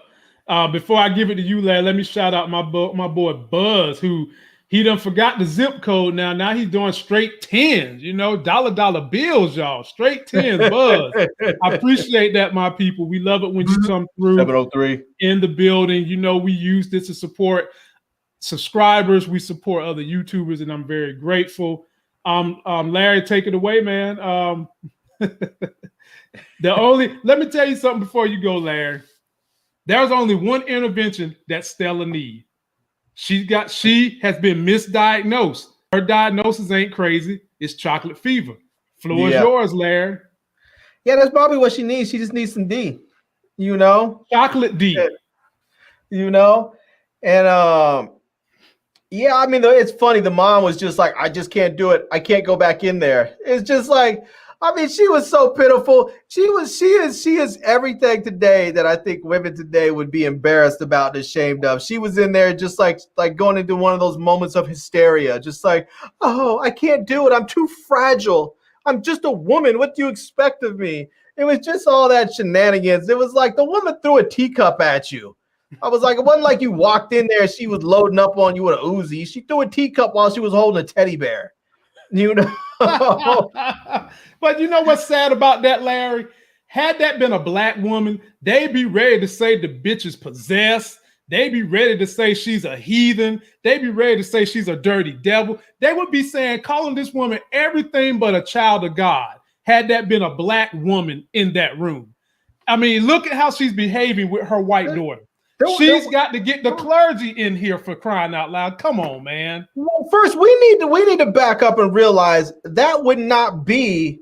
Before I give it to you, lad, let me shout out my boy Buzz, who he done forgot the zip code now. Now he's doing straight 10s, dollar bills, y'all. Straight 10s, Buzz. I appreciate that, my people. We love it when you come through 703 in the building. We use this to support subscribers. We support other YouTubers, and I'm very grateful. Larry, take it away, man. Let me tell you something before you go, Larry. There's only one intervention that Stella needs. She has been misdiagnosed. Her diagnosis ain't crazy. It's chocolate fever. Floor is yours, Larry. Yeah, that's probably what she needs. She just needs some D, Chocolate D. And yeah, I mean, it's funny. The mom was just like, I just can't do it. I can't go back in there. It's just like, I mean, she was so pitiful. She is everything today that I think women today would be embarrassed about and ashamed of. She was in there just like going into one of those moments of hysteria, just like, oh, I can't do it. I'm too fragile. I'm just a woman. What do you expect of me? It was just all that shenanigans. It was like the woman threw a teacup at you. I was like, it wasn't like you walked in there and she was loading up on you with a Uzi. She threw a teacup while she was holding a teddy bear. You know. But you know what's sad about that, Larry? Had that been a black woman, they'd be ready to say the bitch is possessed. They'd be ready to say she's a heathen. They'd be ready to say she's a dirty devil. They would be saying, calling this woman everything but a child of God, had that been a black woman in that room. I mean, look at how she's behaving with her white daughter. She's got to get the clergy in here, for crying out loud. Come on, man. Well, first, we need to back up and realize that would not be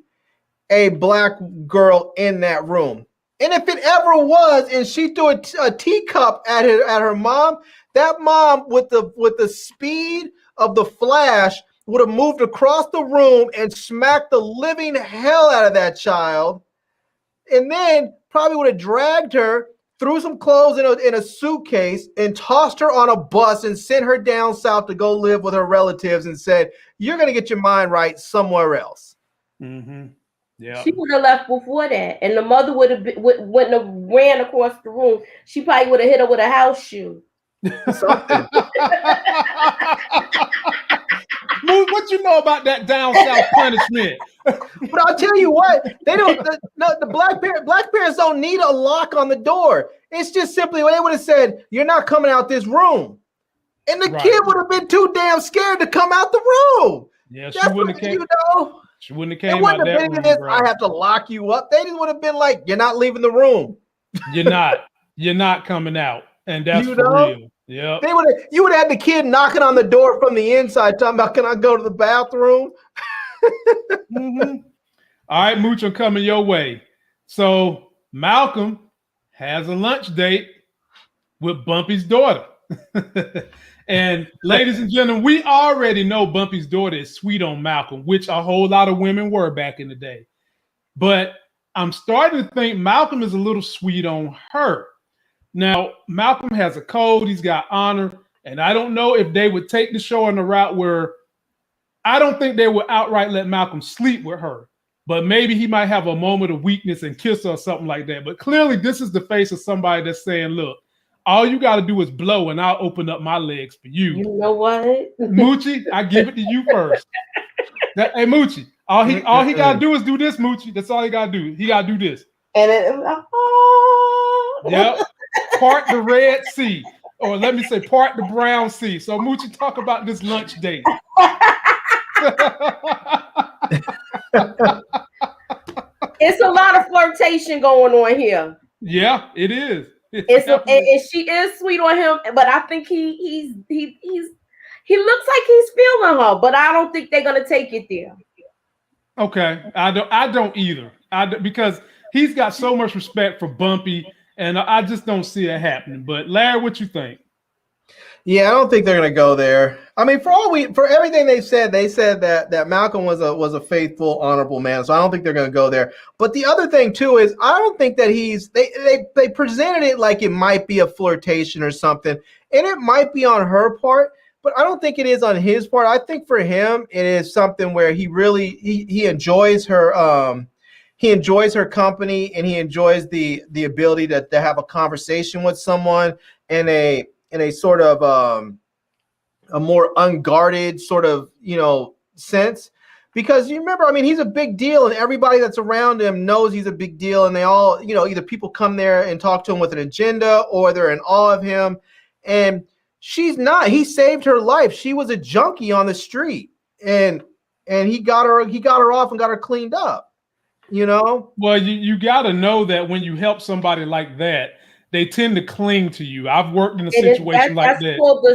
a black girl in that room. And if it ever was, and she threw a teacup at her mom, that mom with the speed of the Flash would have moved across the room and smacked the living hell out of that child, and then probably would have dragged her, threw some clothes in a suitcase, and tossed her on a bus and sent her down south to go live with her relatives and said, "You're going to get your mind right somewhere else." Mm-hmm. Yeah. She would have left before that, and the mother wouldn't have ran across the room. She probably would have hit her with a house shoe. Something. What you know about that down south punishment? But I'll tell you what, they don't. The black parents don't need a lock on the door. It's just simply they would have said, "You're not coming out this room," and the kid would have been too damn scared to come out the room. Yeah, she wouldn't have came. You know, she wouldn't have came. It wouldn't have been this. I have to lock you up. They just would have been like, "You're not leaving the room. You're not coming out," and that's for real. Yeah, you would have had the kid knocking on the door from the inside, talking about, "Can I go to the bathroom?" Mm-hmm. All right, Mooch, I'm coming your way. So Malcolm has a lunch date with Bumpy's daughter. And ladies and gentlemen, we already know Bumpy's daughter is sweet on Malcolm, which a whole lot of women were back in the day. But I'm starting to think Malcolm is a little sweet on her. Now, Malcolm has a code, he's got honor, and I don't know if they would take the show on the route where I don't think they would outright let Malcolm sleep with her, but maybe he might have a moment of weakness and kiss her or something like that. But clearly, this is the face of somebody that's saying, look, all you got to do is blow and I'll open up my legs for you. You know what? Moochie, I give it to you first. Hey, Moochie, all he got to do is do this, Moochie. That's all he got to do. He got to do this. And Yep. Part the Red Sea, or let me say part the Brown Sea. So Moochie, talk about this lunch date. It's a lot of flirtation going on here. Yeah, it is. And she is sweet on him, but I think he looks like he's feeling her, but I don't think they're gonna take it there. Okay, I don't either. Because he's got so much respect for Bumpy, and I just don't see it happening. But Larry, what you think? Yeah, I don't think they're gonna go there. I mean, for everything they said that Malcolm was a faithful, honorable man. So I don't think they're gonna go there. But the other thing too is I don't think that they presented it like it might be a flirtation or something, and it might be on her part, but I don't think it is on his part. I think for him it is something where he enjoys her. He enjoys her company, and he enjoys the ability to have a conversation with someone in a sort of a more unguarded sort of, sense, because you remember, I mean, he's a big deal and everybody that's around him knows he's a big deal, and they all, either people come there and talk to him with an agenda or they're in awe of him. And she's not. He saved her life. She was a junkie on the street, and he got her off and got her cleaned up. Well, you got to know that when you help somebody like that, they tend to cling to you. I've worked in a situation like that. Called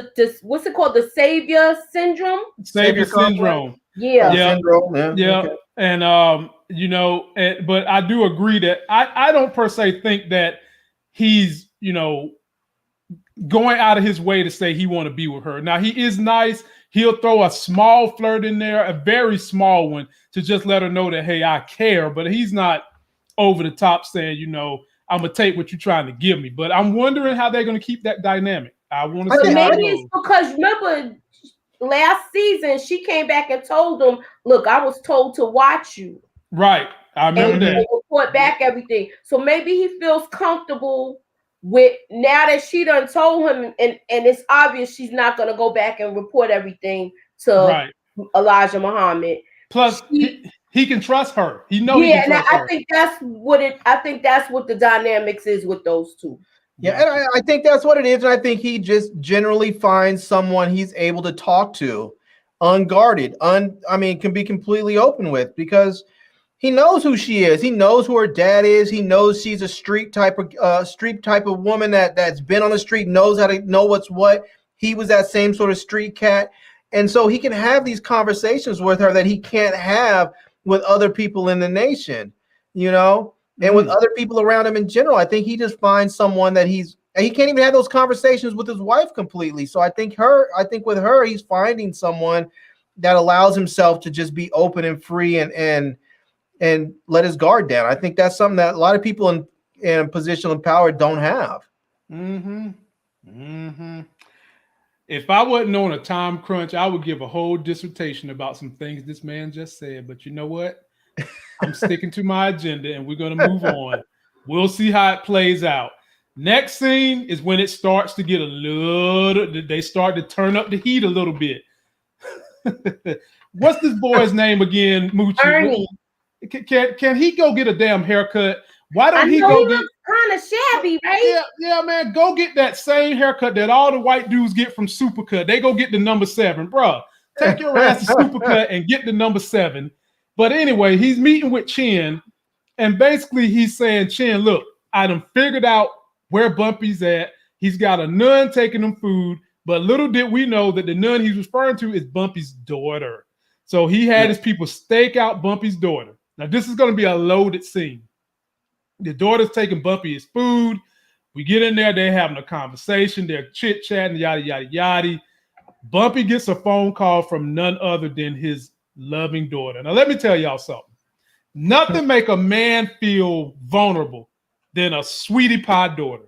what's it called? The savior syndrome? Savior syndrome. Yeah. Syndrome. Yeah. Okay. And, but I do agree that I don't per se think that he's, going out of his way to say he want to be with her. Now, he is nice. He'll throw a small flirt in there, a very small one, to just let her know that, hey, I care. But he's not over the top saying, I'm going to take what you're trying to give me. But I'm wondering how they're going to keep that dynamic. I want to see how it maybe it's because, remember, last season, she came back and told him, look, I was told to watch you. Right. I remember that. Report back everything. So maybe he feels comfortable with, now that she done told him, and it's obvious she's not going to go back and report everything to Elijah Muhammad. Plus, he can trust her. He knows he can trust her. I think that's what the dynamics is with those two. Yeah, and I think that's what it is. And I think he just generally finds someone he's able to talk to, unguarded, can be completely open with, because he knows who she is. He knows who her dad is. He knows she's a street type of woman that's been on the street, knows how to know what's what. He was that same sort of street cat. And so he can have these conversations with her that he can't have with other people in the nation, and with other people around him in general. I think he just finds someone that he can't even have those conversations with his wife completely. So I think with her, he's finding someone that allows himself to just be open and free and let his guard down. I think that's something that a lot of people in position of power don't have. If I wasn't on a time crunch, I would give a whole dissertation about some things this man just said. But you know what? I'm sticking to my agenda, and we're going to move on. We'll see how it plays out. Next scene is when it starts to get they start to turn up the heat a little bit. What's this boy's name again, Moochie? Ernie. Can he go get a damn haircut? Why don't he go get kind of shabby, right? Yeah, man. Go get that same haircut that all the white dudes get from Supercut. They go get the number 7, bro. Take your ass to Supercut and get the number 7. But anyway, he's meeting with Chin, and basically he's saying, Chin, look, I done figured out where Bumpy's at. He's got a nun taking him food, but little did we know that the nun he's referring to is Bumpy's daughter. So he had his people stake out Bumpy's daughter. Now, this is going to be a loaded scene. The daughter's taking Bumpy his food. We get in there. They're having a conversation. They're chit-chatting, yada, yada, yada. Bumpy gets a phone call from none other than his loving daughter. Now, let me tell y'all something. Nothing make a man feel vulnerable than a sweetie pie daughter,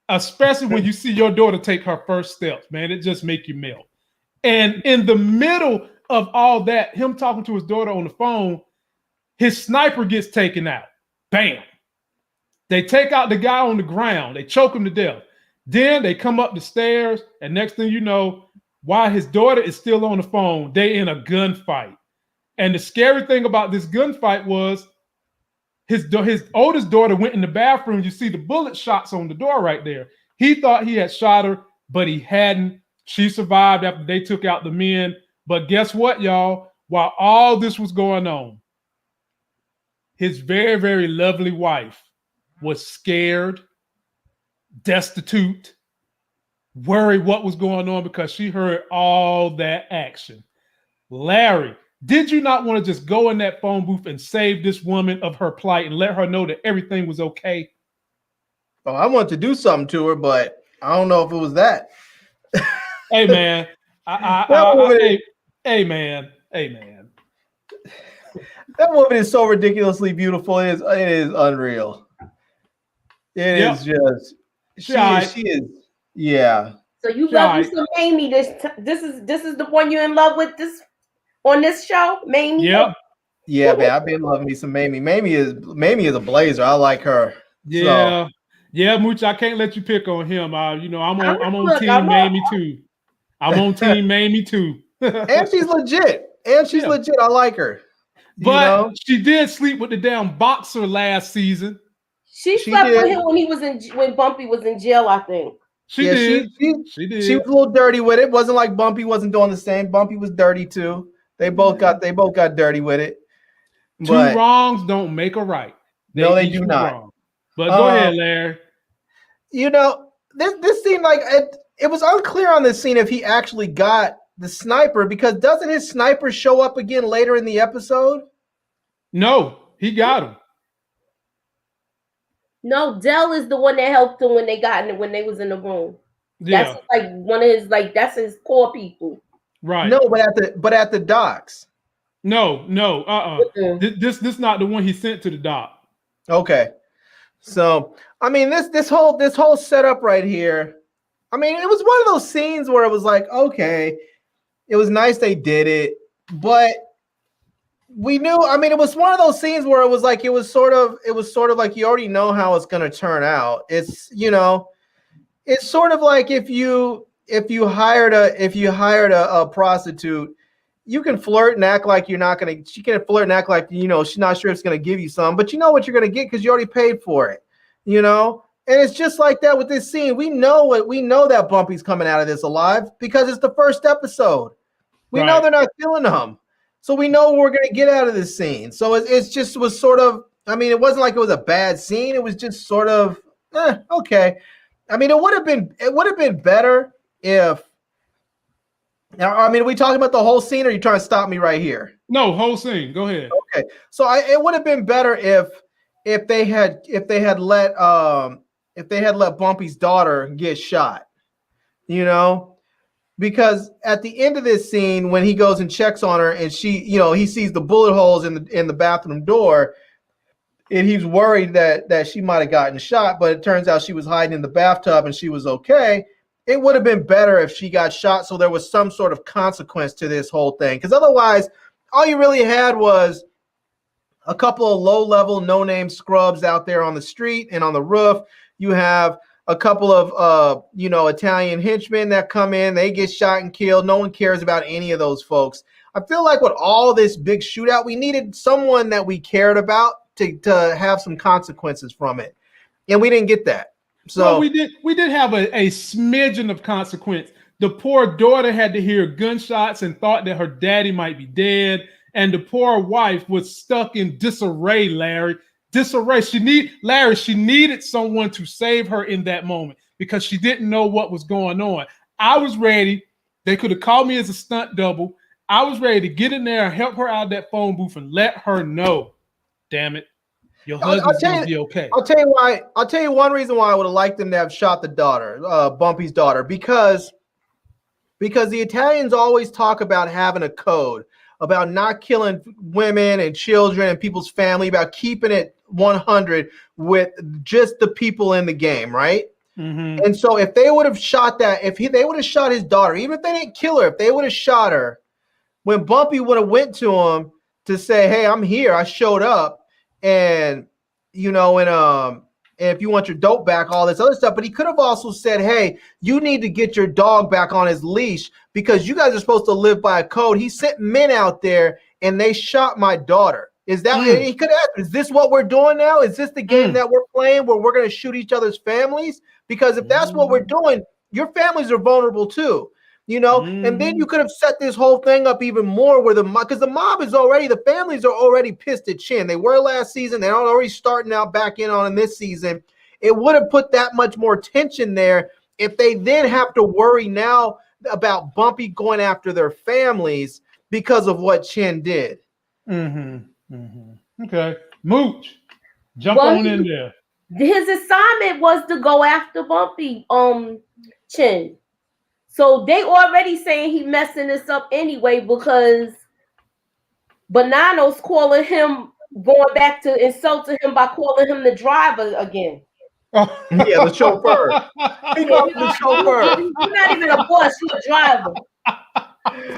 especially when you see your daughter take her first steps, man. It just make you melt. And in the middle of all that, him talking to his daughter on the phone, his sniper gets taken out. Bam. They take out the guy on the ground. They choke him to death. Then they come up the stairs, and next thing you know, while his daughter is still on the phone, they in a gunfight. And the scary thing about this gunfight was his oldest daughter went in the bathroom. You see the bullet shots on the door right there. He thought he had shot her, but he hadn't. She survived after they took out the men. But guess what, y'all? While all this was going on, his very, very lovely wife was scared, destitute, worried what was going on because she heard all that action. Larry, did you not want to just go in that phone booth and save this woman of her plight and let her know that everything was okay? Oh, I wanted to do something to her, but I don't know if it was that. Hey, man. Hey, man. That woman is so ridiculously beautiful. It is unreal. It is just she is. Yeah. So you love you some Mayme. This is the one you're in love with on this show, Mayme. Yep. Yeah, man. I've been loving me some Mayme. Mayme is a blazer. I like her. Yeah. So. Yeah, Mooch, I can't let you pick on him. I'm on team Mayme too. I'm on team Mayme too. And she's legit. Legit. I like her. But she did sleep with the damn boxer last season. She slept with him when Bumpy was in jail, I think. She did. She was a little dirty with it. Wasn't like Bumpy wasn't doing the same. Bumpy was dirty too. They both got dirty with it. Two wrongs don't make a right. They do not. Wrong. But go ahead, Larry. This seemed like it was unclear on this scene if he actually got the sniper, because doesn't his sniper show up again later in the episode? No, he got him. No, Dell is the one that helped him when they was in the room. Yeah. That's like one of his that's his core people. Right. No, but at the docks. No. This not the one he sent to the dock. Okay. So I mean this whole setup right here. I mean, it was one of those scenes where it was like, okay, it was nice they did it, but we knew. I mean, it was one of those scenes where it was sort of like you already know how it's going to turn out. It's sort of like if you hired a prostitute you can flirt and act like you're not gonna. She can flirt and act like she's not sure it's gonna give you some, but you know what you're gonna get because you already paid for it. And it's just like that with this scene. We know that Bumpy's coming out of this alive because it's the first episode. We know they're not killing him, so we know what we're gonna get out of this scene. So it's just was sort of. I mean, it wasn't like it was a bad scene. It was just sort of okay. I mean, it would have been better if. Now, I mean, are we talking about the whole scene, or are you trying to stop me right here? No, whole scene. Go ahead. Okay, so it would have been better if they had let Bumpy's daughter get shot, because at the end of this scene, when he goes and checks on her, and she, he sees the bullet holes in the bathroom door, and he's worried that she might have gotten shot, but it turns out she was hiding in the bathtub and she was okay. It would have been better if she got shot, so there was some sort of consequence to this whole thing. Because otherwise, all you really had was a couple of low-level, no-name scrubs out there on the street and on the roof. You have a couple of, Italian henchmen that come in. They get shot and killed. No one cares about any of those folks. I feel like with all this big shootout, we needed someone that we cared about to have some consequences from it, and we didn't get that. So well, we did have a smidgen of consequence. The poor daughter had to hear gunshots and thought that her daddy might be dead, and the poor wife was stuck in disarray. Larry, disarray. She needed someone to save her in that moment because she didn't know what was going on. I was ready. They could have called me as a stunt double. I was ready to get in there and help her out of that phone booth and let her know. Damn it. Your husband's gonna be okay. I'll tell you why. I'll tell you one reason why I would have liked them to have shot the daughter, Bumpy's daughter, because the Italians always talk about having a code, about not killing women and children and people's family, about keeping it 100 with just the people in the game, right? Mm-hmm. And so if they would have shot that, they would have shot his daughter, even if they didn't kill her, if they would have shot her, when Bumpy would have went to him to say, "Hey, I'm here. I showed up." And and if you want your dope back, all this other stuff, but he could have also said, "Hey, you need to get your dog back on his leash because you guys are supposed to live by a code." He sent men out there and they shot my daughter. Is that he could ask, is this what we're doing now? Is this the game that we're playing where we're going to shoot each other's families? Because if that's what we're doing, your families are vulnerable too. And then you could have set this whole thing up even more where because the mob is already, the families are already pissed at Chin. They were last season. They're already starting out back in this season. It would have put that much more tension there if they then have to worry now about Bumpy going after their families because of what Chin did. Okay. Mooch, jump on in there. His assignment was to go after Bumpy, Chin. So they already saying he messing this up anyway because Bonanno's calling him, going back to insulting him by calling him the driver again. Yeah, the chauffeur. He called him the chauffeur. He's not even a boss, he's a driver.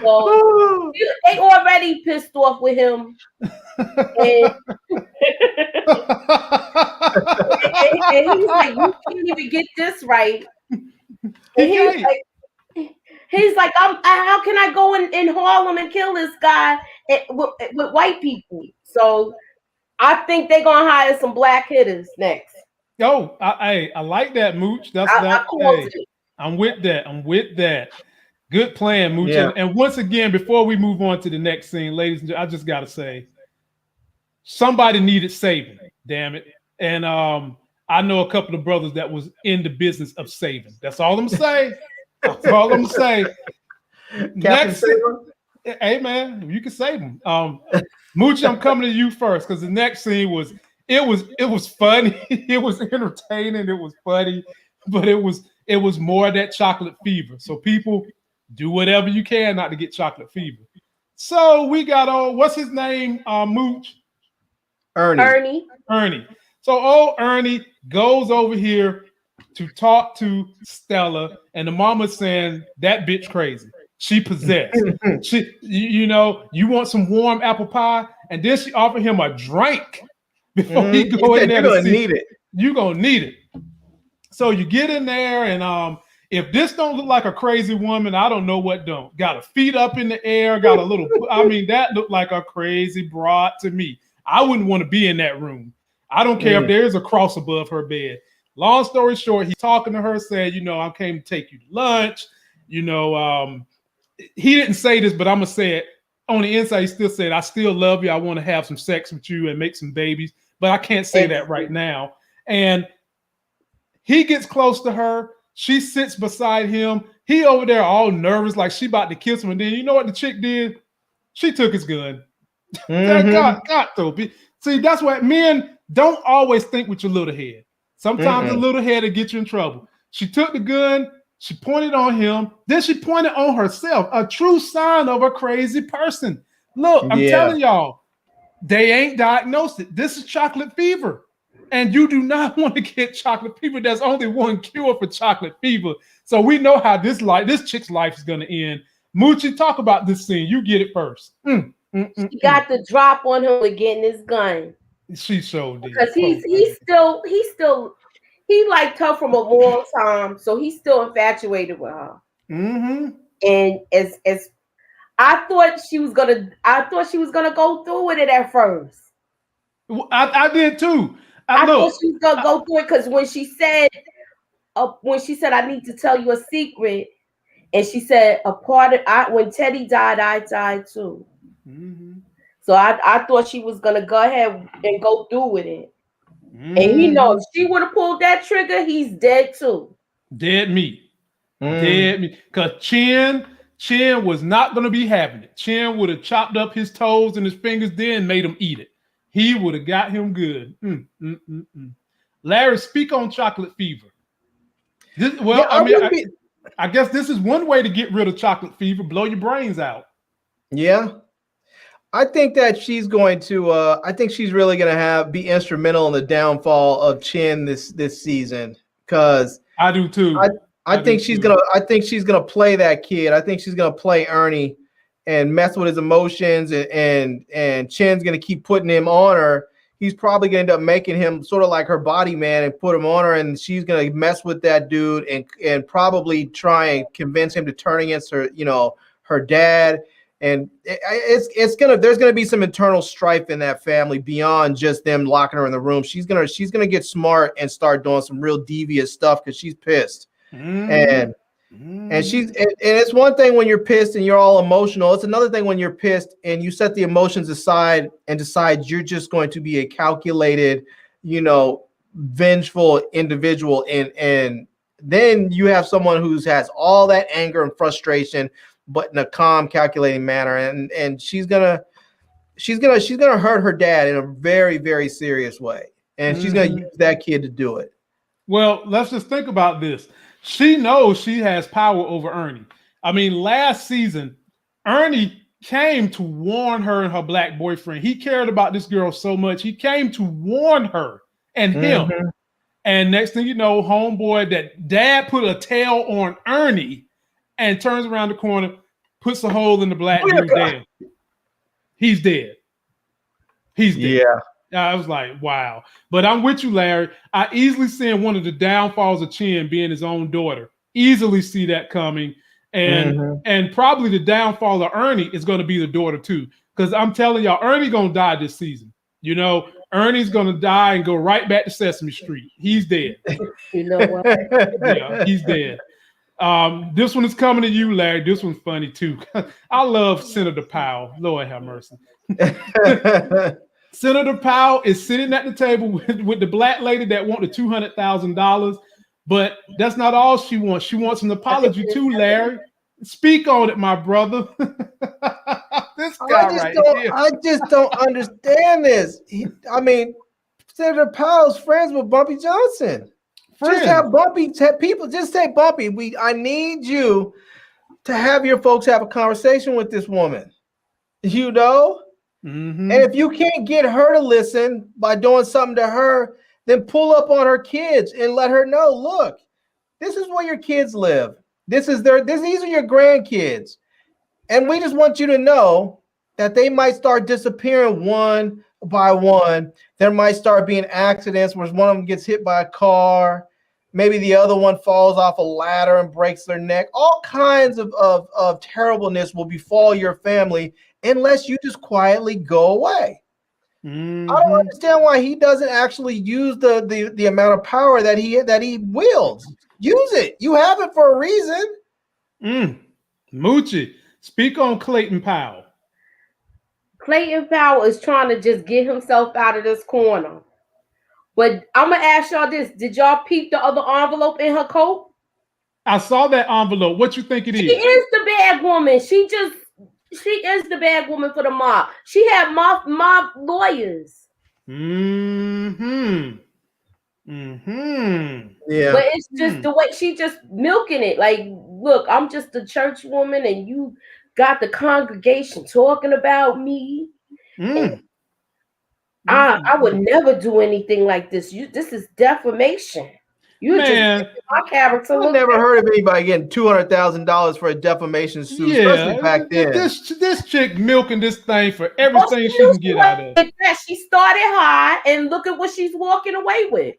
So they already pissed off with him. And he's like, "You can't even get this right." And he's like, how can I go in Harlem and kill this guy with white people? So I think they're gonna hire some black hitters next. Oh, I like that, Mooch. I'm with that. Good plan, Mooch. Yeah. And once again, before we move on to the next scene, ladies and gentlemen, I just gotta say, somebody needed saving. Damn it! And I know a couple of brothers that was in the business of saving. That's all I'm saying. That's all I'm saying. Next, hey man, you can save them. Moochie, I'm coming to you first because the next scene was funny, it was entertaining, it was funny, but it was more that chocolate fever. So people, do whatever you can not to get chocolate fever. So we got what's his name? Mooch? Ernie. So Ernie goes over here to talk to Stella, and the mama's saying that bitch crazy. She possessed. You want some warm apple pie, and then she offered him a drink before he go in there. You're gonna need it. So you get in there, and if this don't look like a crazy woman, I don't know what don't. Got her feet up in the air, got a little, I mean, that looked like a crazy broad to me. I wouldn't want to be in that room. I don't care if there's a cross above her bed. Long story short, he's talking to her, saying, you know, I came to take you to lunch. You know, he didn't say this, but I'm going to say it. On the inside, he still said, I still love you. I want to have some sex with you and make some babies, but I can't say that right now. And he gets close to her. She sits beside him. He over there all nervous, like she about to kiss him. And then you know what the chick did? She took his gun. God, Toby. See, that's what men don't always think with your little head. Sometimes the little head will get you in trouble. She took the gun. She pointed on him. Then she pointed on herself, a true sign of a crazy person. Look, I'm telling y'all, they ain't diagnosed it. This is chocolate fever. And you do not want to get chocolate fever. There's only one cure for chocolate fever. So we know how this chick's life is going to end. Moochie, talk about this scene. You get it first. She got the drop on him with getting his gun. She showed it. Because he liked her from a long time, so he's still infatuated with her. And as I thought she was gonna go through with it at first. I did too. I thought she was gonna go through it because when she said I need to tell you a secret, and she said when Teddy died, I died too. So I thought she was gonna go ahead and go through with it. And he knows if she would have pulled that trigger, he's dead too. Dead meat. Dead meat. Because Chin was not going to be having it. Chin would have chopped up his toes and his fingers there and made him eat it. He would have got him good. Larry, speak on chocolate fever. I guess this is one way to get rid of chocolate fever. Blow your brains out. Yeah. I think that she's going to. I think she's really going to be instrumental in the downfall of Chin this season. Because I do too. I think she's gonna play that kid. I think she's gonna play Ernie and mess with his emotions. And Chin's gonna keep putting him on her. He's probably gonna end up making him sort of like her body man and put him on her. And she's gonna mess with that dude and probably try and convince him to turn against her. You know, her dad. And there's gonna be some internal strife in that family beyond just them locking her in the room. She's gonna get smart and start doing some real devious stuff because she's pissed. And it's one thing when you're pissed and you're all emotional. It's another thing when you're pissed and you set the emotions aside and decide you're just going to be a calculated, you know, vengeful individual. And then you have someone who has all that anger and frustration, but in a calm, calculating manner, and she's gonna hurt her dad in a very, very serious way, and she's gonna use that kid to do it. Well, let's just think about this. She knows she has power over Ernie. I mean, last season, Ernie came to warn her and her black boyfriend. He cared about this girl so much. He came to warn her and him. And next thing you know, homeboy, that dad put a tail on Ernie and turns around the corner, puts a hole in the black dude dead. He's dead. He's dead. Yeah. I was like, wow. But I'm with you, Larry. I easily see one of the downfalls of Chin being his own daughter. Easily see that coming. And probably the downfall of Ernie is going to be the daughter too. Because I'm telling y'all, Ernie going to die this season. You know, Ernie's going to die and go right back to Sesame Street. He's dead. You know what? Yeah, he's dead. This one is coming to you, Larry. This one's funny too. I love Senator Powell. Lord have mercy. Senator Powell is sitting at the table with the black lady that want the $200,000, but that's not all she wants. She wants an apology too, Larry. Speak on it, my brother. This guy here. I just don't understand this. Senator Powell's friends with Bumpy Johnson. Just have Bumpy. Just say Bumpy. I need you to have your folks have a conversation with this woman. You know. And if you can't get her to listen by doing something to her, then pull up on her kids and let her know, look, this is where your kids live. These are your grandkids. And we just want you to know that they might start disappearing one by one. There might start being accidents where one of them gets hit by a car. Maybe the other one falls off a ladder and breaks their neck. All kinds of terribleness will befall your family unless you just quietly go away. Mm-hmm. I don't understand why he doesn't actually use the amount of power that he wields. Use it. You have it for a reason. Moochie, speak on Clayton Powell. Clayton Powell is trying to just get himself out of this corner. But I'm going to ask y'all this. Did y'all peep the other envelope in her coat? I saw that envelope. What you think it is? She is the bad woman. She is the bad woman for the mob. She had mob lawyers. Yeah. But it's just the way she just milking it. Like, look, I'm just a church woman and you got the congregation talking about me. I would never do anything like this. This is defamation. You just my character. I never heard of anybody getting $200,000 for a defamation suit, especially back then. This chick milking this thing for everything she can get out of it. She started high, and look at what she's walking away with.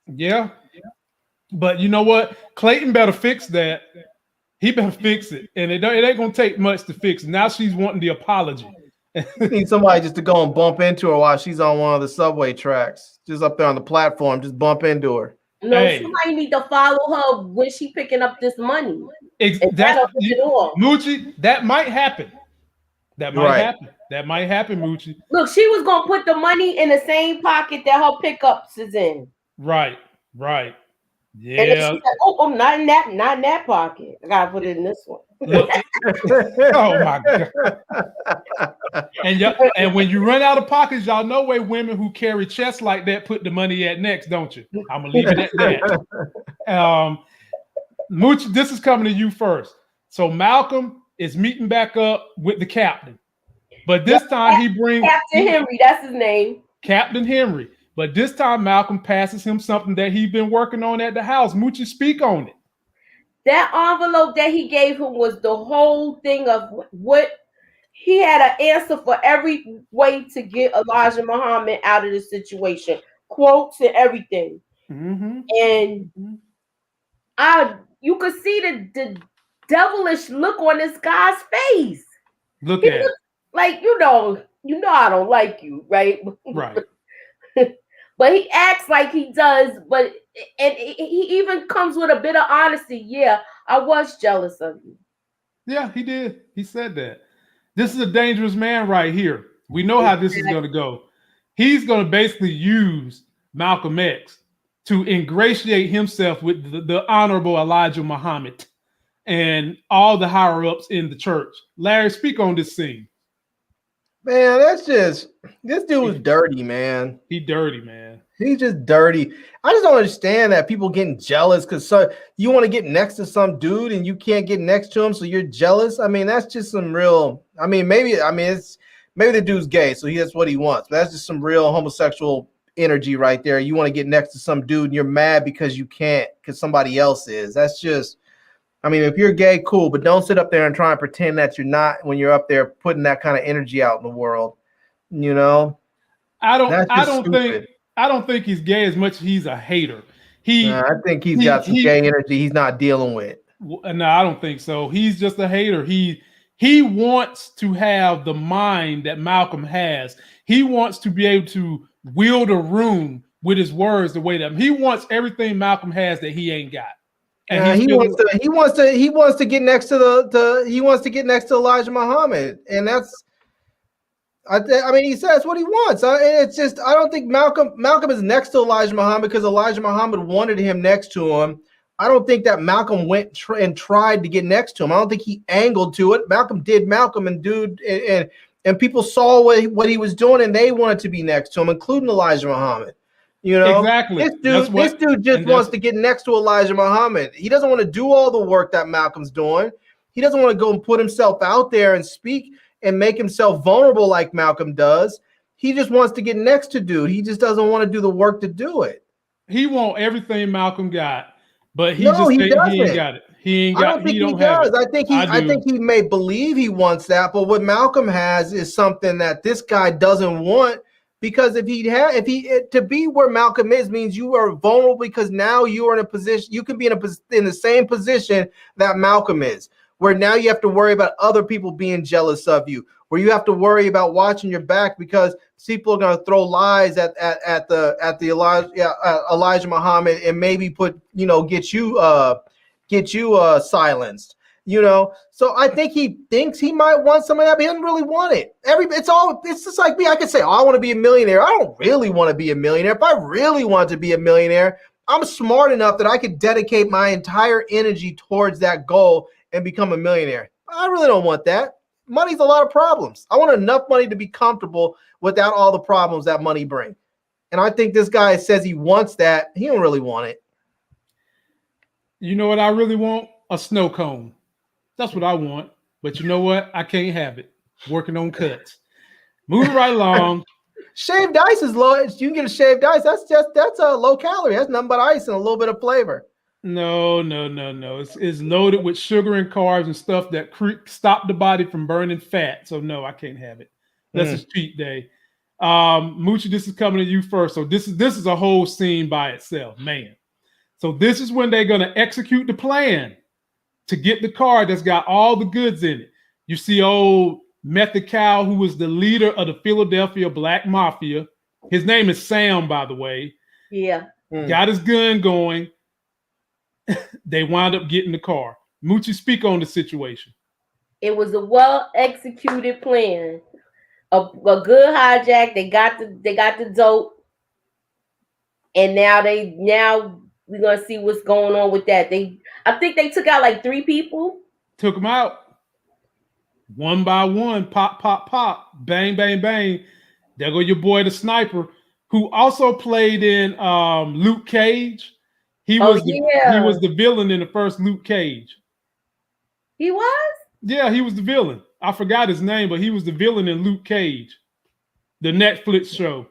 Yeah, but you know what? Clayton better fix that. He better fix it, and it ain't gonna take much to fix it. Now she's wanting the apology. Need somebody just to go and bump into her while she's on one of the subway tracks, just up there on the platform. Just bump into her. No, somebody need to follow her when she picking up this money. Moochie, that might happen. That might happen. That might happen, Moochie. Look, she was gonna put the money in the same pocket that her pickups is in. Right. Yeah. And then she said, "Oh, not in that pocket. I gotta put it in this one." Oh my God! And when you run out of pockets, y'all know where women who carry chests like that put the money at next, don't you? I'm gonna leave it at that. Mooch, this is coming to you first. So Malcolm is meeting back up with the captain, but this time he brings Captain Henry. That's his name, Captain Henry. But this time Malcolm passes him something that he's been working on at the house. Moochie, speak on it. That envelope that he gave him was the whole thing of what he had an answer for every way to get Elijah Muhammad out of the situation, quotes and everything. And you could see the devilish look on this guy's face. Look at it. Like, you know I don't like you, right? Right. But he acts like he does, and he even comes with a bit of honesty. Yeah, I was jealous of you. Yeah, he did. He said that. This is a dangerous man right here. We know how this is going to go. He's going to basically use Malcolm X to ingratiate himself with the honorable Elijah Muhammad and all the higher-ups in the church. Larry, speak on this scene. Man, this dude was dirty, man. He dirty, man. He's just dirty. I just don't understand that people getting jealous because you want to get next to some dude and you can't get next to him, so you're jealous. I mean, that's just some real. Maybe the dude's gay, so that's what he wants. But that's just some real homosexual energy right there. You want to get next to some dude and you're mad because you can't because somebody else is. That's just. If you're gay, cool, but don't sit up there and try and pretend that you're not when you're up there putting that kind of energy out in the world. You know, I don't think he's gay as much as he's a hater. I think he's got some gay energy he's not dealing with. No, I don't think so. He's just a hater. He wants to have the mind that Malcolm has. He wants to be able to wield a room with his words the way that he wants everything Malcolm has that he ain't got. And he wants to get next to he wants to get next to Elijah Muhammad, and that's he says what he wants. It's just I don't think Malcolm is next to Elijah Muhammad because Elijah Muhammad wanted him next to him. I don't think that Malcolm went and tried to get next to him. I don't think he angled to it. Malcolm did Malcolm, and people saw what he was doing, and they wanted to be next to him, including Elijah Muhammad. You know, exactly. This dude just wants to get next to Elijah Muhammad. He doesn't want to do all the work that Malcolm's doing. He doesn't want to go and put himself out there and speak and make himself vulnerable like Malcolm does. He just wants to get next to dude. He just doesn't want to do the work to do it. He wants everything Malcolm got, but he ain't got it. He ain't got. I don't think he does. I think he may believe he wants that, but what Malcolm has is something that this guy doesn't want. Because if to be where Malcolm is means you are vulnerable, because now you are in a position, you can be in the same position that Malcolm is, where now you have to worry about other people being jealous of you, where you have to worry about watching your back because people are going to throw lies at Elijah Muhammad and maybe get you silenced. So I think he thinks he might want some of that, but he doesn't really want it. It's just like me. I could say, I want to be a millionaire. I don't really want to be a millionaire. If I really want to be a millionaire, I'm smart enough that I could dedicate my entire energy towards that goal and become a millionaire. I really don't want that. Money's a lot of problems. I want enough money to be comfortable without all the problems that money brings. And I think this guy says he wants that. He don't really want it. You know what I really want? A snow cone. That's what I want. But you know what? I can't have it. Working on cuts. Moving right along. Shaved ice is low. You can get a shaved ice. That's a low calorie. That's nothing but ice and a little bit of flavor. No. It's loaded with sugar and carbs and stuff that stop the body from burning fat. So no, I can't have it. That's a cheat day. Moochie, this is coming to you first. So this is a whole scene by itself, man. So this is when they're gonna execute the plan to get the car that's got all the goods in it. You see old Method Cow, who was the leader of the Philadelphia Black Mafia. His name is Sam, by the way. Yeah. Got his gun going. They wind up getting the car. Moochie, speak on the situation. It was a well-executed plan. A good hijack. They got the dope. And now we're gonna see what's going on with that. I think they took out like 3 people. Took them out. One by one, pop, pop, pop, bang, bang, bang. There go your boy, the sniper, who also played in Luke Cage. He was the villain in the first Luke Cage. He was? Yeah, he was the villain. I forgot his name, but he was the villain in Luke Cage, the Netflix show.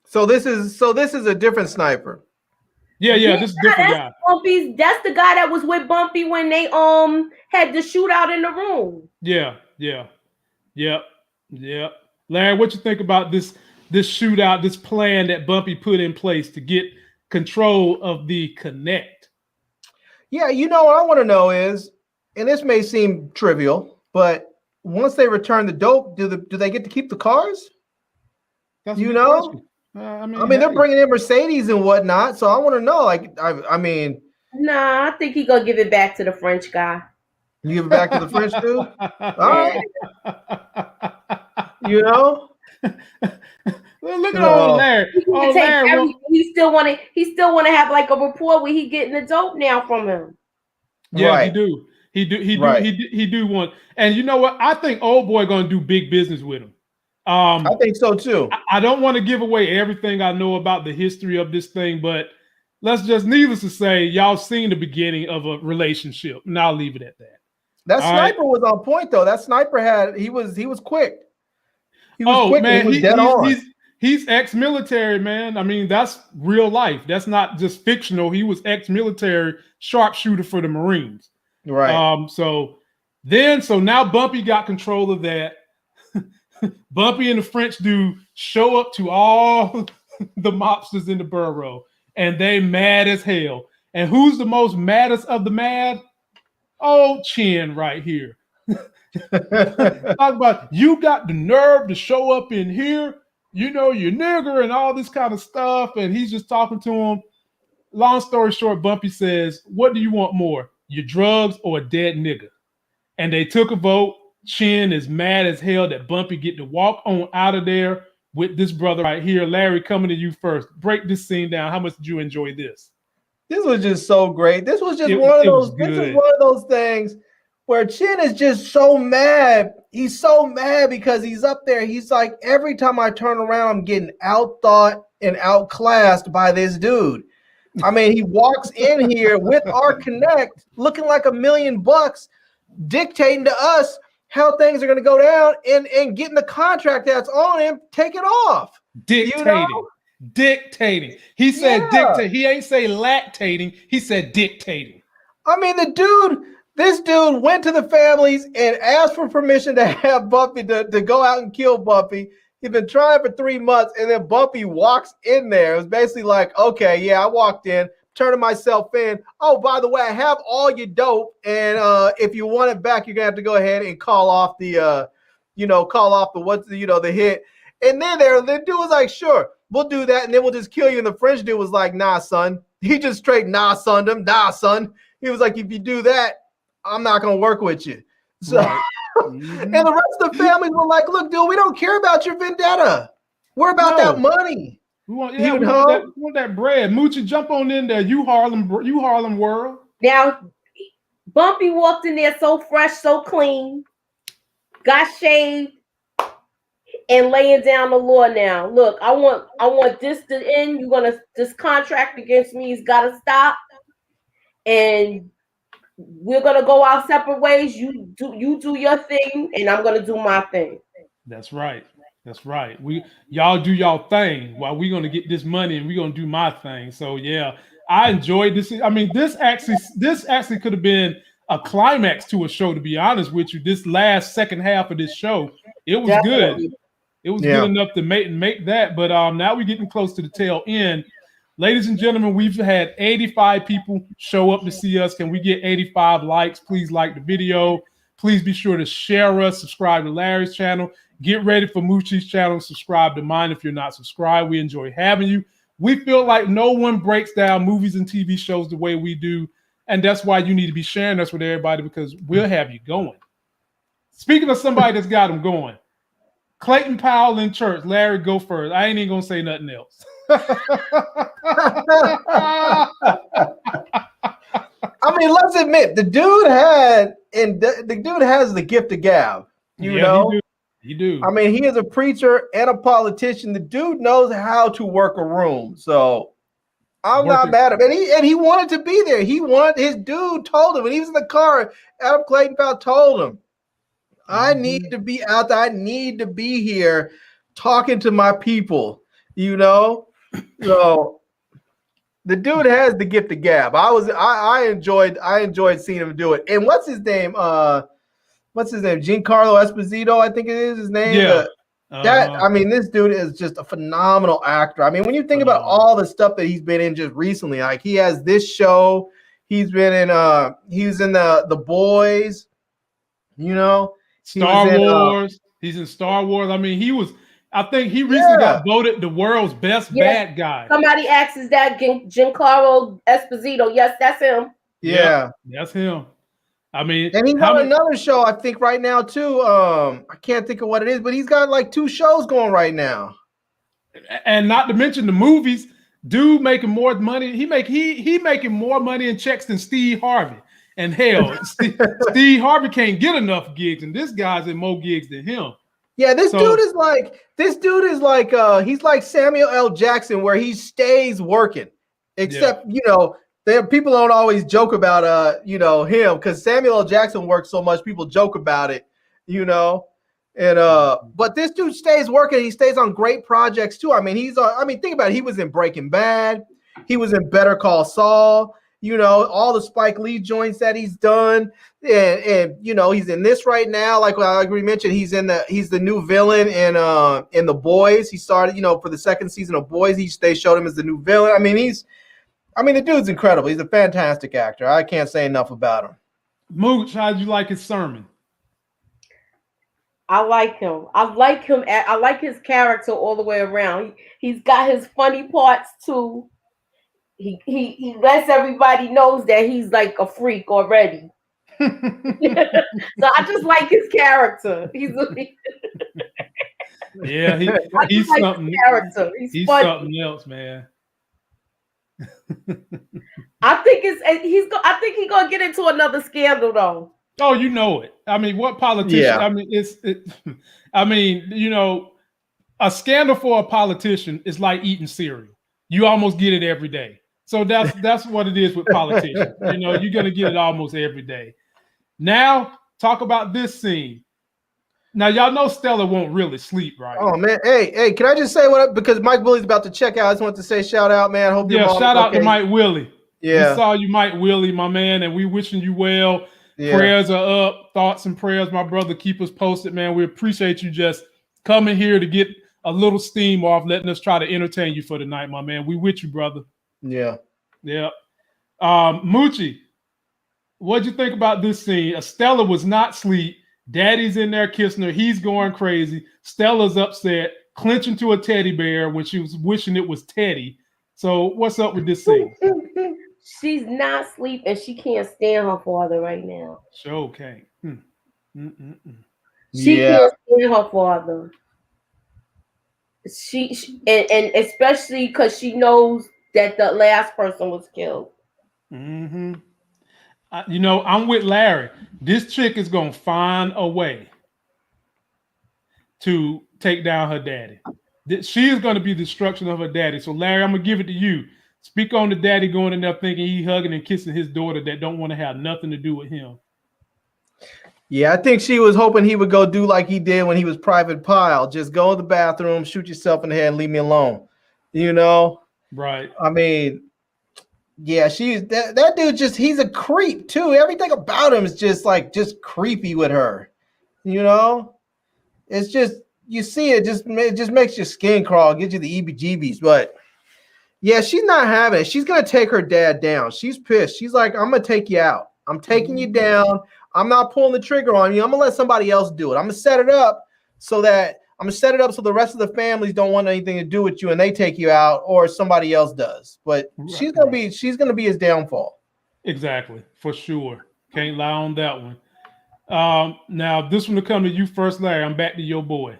So this is a different sniper. Yeah, this is a different guy. Bumpy's, that's the guy that was with Bumpy when they had the shootout in the room. Yeah. Larry, what you think about this shootout, this plan that Bumpy put in place to get control of the Connect? Yeah, what I want to know is, and this may seem trivial, but once they return the dope, do they get to keep the cars? That's question. I mean, they're bringing in Mercedes and whatnot, so I want to know. Nah, I think he gonna give it back to the French guy. You give it back to the French dude? All right. Look at old Larry. Larry, he still want to have like a report where he getting the dope now from him. Yeah, right. He do want. And you know what? I think old boy gonna do big business with him. I think so too. I don't want to give away everything I know about the history of this thing, but needless to say, y'all seen the beginning of a relationship, and I'll leave it at that. That sniper was on point though. That sniper he was quick. He was quick. Man, he was dead on. He's ex-military, man. I mean, that's real life. That's not just fictional. He was ex-military sharpshooter for the Marines. Right. So now Bumpy got control of that. Bumpy and the French dude show up to all the mobsters in the borough, and they mad as hell. And who's the most maddest of the mad? Old Chin right here. Talk about, you got the nerve to show up in here, you're nigger and all this kind of stuff. And he's just talking to him. Long story short, Bumpy says, what do you want more, your drugs or a dead nigga? And they took a vote. Chin is mad as hell that Bumpy get to walk on out of there with this brother right here. Larry, coming to you first. Break this scene down. How much did you enjoy this? This was just so great. This was just one of those things where Chin is just so mad. He's so mad because he's up there. He's like, every time I turn around, I'm getting outthought and outclassed by this dude. I mean, he walks in here with our Connect looking like $1 million, dictating to us how things are going to go down and getting the contract that's on him, take it off. Dictating. He said dictate. He ain't say lactating. He said dictating. I mean, this dude went to the families and asked for permission to have Bumpy to go out and kill Bumpy. He's been trying for 3 months, and then Bumpy walks in there. It was basically like, okay, yeah, I walked in, turning myself in. Oh, by the way, I have all your dope, and if you want it back, you're gonna have to go ahead and call off the, the hit. And then the dude was like, sure, we'll do that, and then we'll just kill you. And the French dude was like, nah, son. He just straight nah-sunned him. Nah, son. He was like, if you do that, I'm not gonna work with you. So, Right. and the rest of the family were like, look, dude, we don't care about your vendetta. We're about that money. We want that bread. Moochie, jump on in there. You Harlem world. Now, Bumpy walked in there so fresh, so clean, got shaved, and laying down the law now. Look, I want this to end. This contract against me has got to stop. And we're gonna go our separate ways. You do your thing, and I'm gonna do my thing. That's right. Y'all do y'all thing while we're gonna get this money, and we're gonna do my thing. So yeah, I enjoyed this. I mean, this actually could have been a climax to a show. To be honest with you, this last second half of this show, it was good. It was good enough to make that. But now we're getting close to the tail end. Ladies and gentlemen, we've had 85 people show up to see us. Can we get 85 likes? Please like the video. Please be sure to share us, subscribe to Larry's channel. Get ready for Moochie's channel. Subscribe to mine if you're not subscribed. We enjoy having you. We feel like no one breaks down movies and TV shows the way we do. And that's why you need to be sharing us with everybody, because we'll have you going. Speaking of somebody that's got them going, Clayton Powell in church. Larry, go first. I ain't even going to say nothing else. I mean, let's admit the dude has the gift of gab. You know, he do. I mean, he is a preacher and a politician. The dude knows how to work a room. So I'm not mad at him. And he wanted to be there. His dude told him when he was in the car. Adam Clayton Powell told him, I need to be out there. I need to be here talking to my people, you know? So the dude has the gift of gab. I enjoyed seeing him do it. And what's his name? Giancarlo Esposito, I think it is his name. Yeah. I mean, this dude is just a phenomenal actor. I mean, when you think about all the stuff that he's been in just recently, like he has this show, he's been in he's in the Boys, you know, Star Wars. He's in Star Wars. I mean, I think he recently got voted the world's best bad guy. Somebody asks, is that Giancarlo Esposito? Yes, that's him. Yeah, that's him. I mean, and he's on another show, I think, right now too. I can't think of what it is, but he's got like 2 shows going right now. And not to mention the movies, dude making more money. He making more money in checks than Steve Harvey. And hell, Steve Harvey can't get enough gigs, and this guy's in more gigs than him. Yeah, this dude is like he's like Samuel L. Jackson, where he stays working. Except you know, people don't always joke about him, because Samuel L. Jackson works so much, people joke about it, you know. And but this dude stays working. He stays on great projects too. I mean, think about it. He was in Breaking Bad. He was in Better Call Saul. You know, all the Spike Lee joints that he's done, and you know, he's in this right now. Like we mentioned, he's the new villain in The Boys. He started, you know, for the 2nd season of Boys. They showed him as the new villain. I mean, the dude's incredible. He's a fantastic actor. I can't say enough about him. Mooch, how'd you like his sermon? I like him. I like his character all the way around. He's got his funny parts too. He lets everybody knows that he's like a freak already. So I just like his character. He's something. He's something else, man. I think he's gonna get into another scandal though. Oh, you know it. I mean, what politician? Yeah. I mean, you know, a scandal for a politician is like eating cereal. You almost get it every day. So that's what it is with politicians. You know, you're gonna get it almost every day. Now, talk about this scene. Now, y'all know Stella won't really sleep, right? Oh man, hey, can I just say what up? Because Mike Willie's about to check out. I just want to say shout out, man. Hope shout out to Mike Willie. Yeah, we saw you, Mike Willie, my man, and we wishing you well. Yeah. Prayers are up. Thoughts and prayers, my brother. Keep us posted, man. We appreciate you just coming here to get a little steam off, letting us try to entertain you for the night, my man. We with you, brother. Yeah. Yeah. Moochie, what'd you think about this scene? Stella was not asleep. Daddy's in there kissing her. He's going crazy. Stella's upset, clenching to a teddy bear when she was wishing it was Teddy. So what's up with this scene? She's not asleep and she can't stand her father right now. Sure can't. She can't stand her father. She and especially because she knows that the last person was killed. Mm-hmm. You know, I'm with Larry. This chick is gonna find a way to take down her daddy. She is going to be the destruction of her daddy. So, Larry, I'm gonna give it to you. Speak on the daddy going in there thinking he hugging and kissing his daughter that don't want to have nothing to do with him. Yeah, I think she was hoping he would go do like he did when he was Private Pile. Just go to the bathroom, shoot yourself in the head, and leave me alone. You know? Right. I mean, yeah, that dude he's a creep too. Everything about him is just creepy with her. You know? It's just, you see it just makes your skin crawl, gives you the EBGBs. But yeah, she's not having it. She's gonna take her dad down. She's pissed. She's like, I'm gonna take you out. I'm taking you down. I'm not pulling the trigger on you. I'm gonna let somebody else do it. I'm gonna set it up so the rest of the families don't want anything to do with you and they take you out, or somebody else does. But she's gonna be his downfall. Exactly, for sure. Can't lie on that one. Now this one will come to you first, Larry. I'm back to your boy.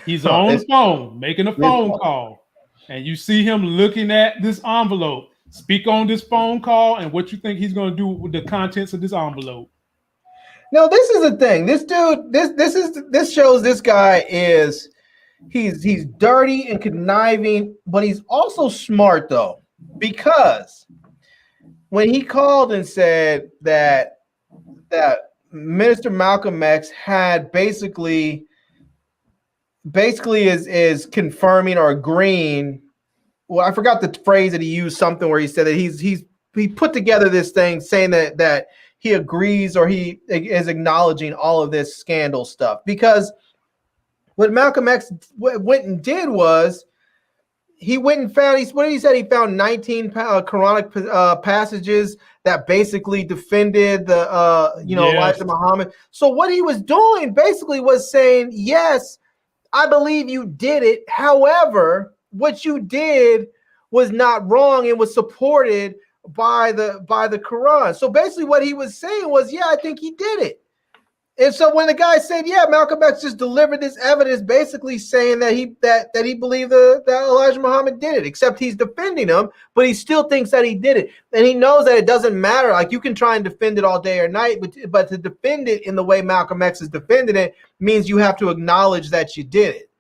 He's on the phone, making a phone call, and you see him looking at this envelope. Speak on this phone call and what you think he's going to do with the contents of this envelope. No, this is the thing. This dude, this shows this guy is he's dirty and conniving, but he's also smart though, because when he called and said that Minister Malcolm X had basically is confirming or agreeing. Well, I forgot the phrase that he used, something where he said that he put together this thing saying that he agrees or he is acknowledging all of this scandal stuff. Because what Malcolm X went and did was he went and found, he found 19 Quranic passages that basically defended the Elijah Muhammad. So what he was doing basically was saying, yes, I believe you did it. However, what you did was not wrong and was supported by the Quran. So basically what he was saying was, yeah, I think he did it. And so when the guy said, yeah, Malcolm X just delivered this evidence basically saying that he believed that Elijah Muhammad did it, except he's defending him, but he still thinks that he did it. And he knows that it doesn't matter. Like, you can try and defend it all day or night, but to defend it in the way Malcolm X is defending it means you have to acknowledge that you did it.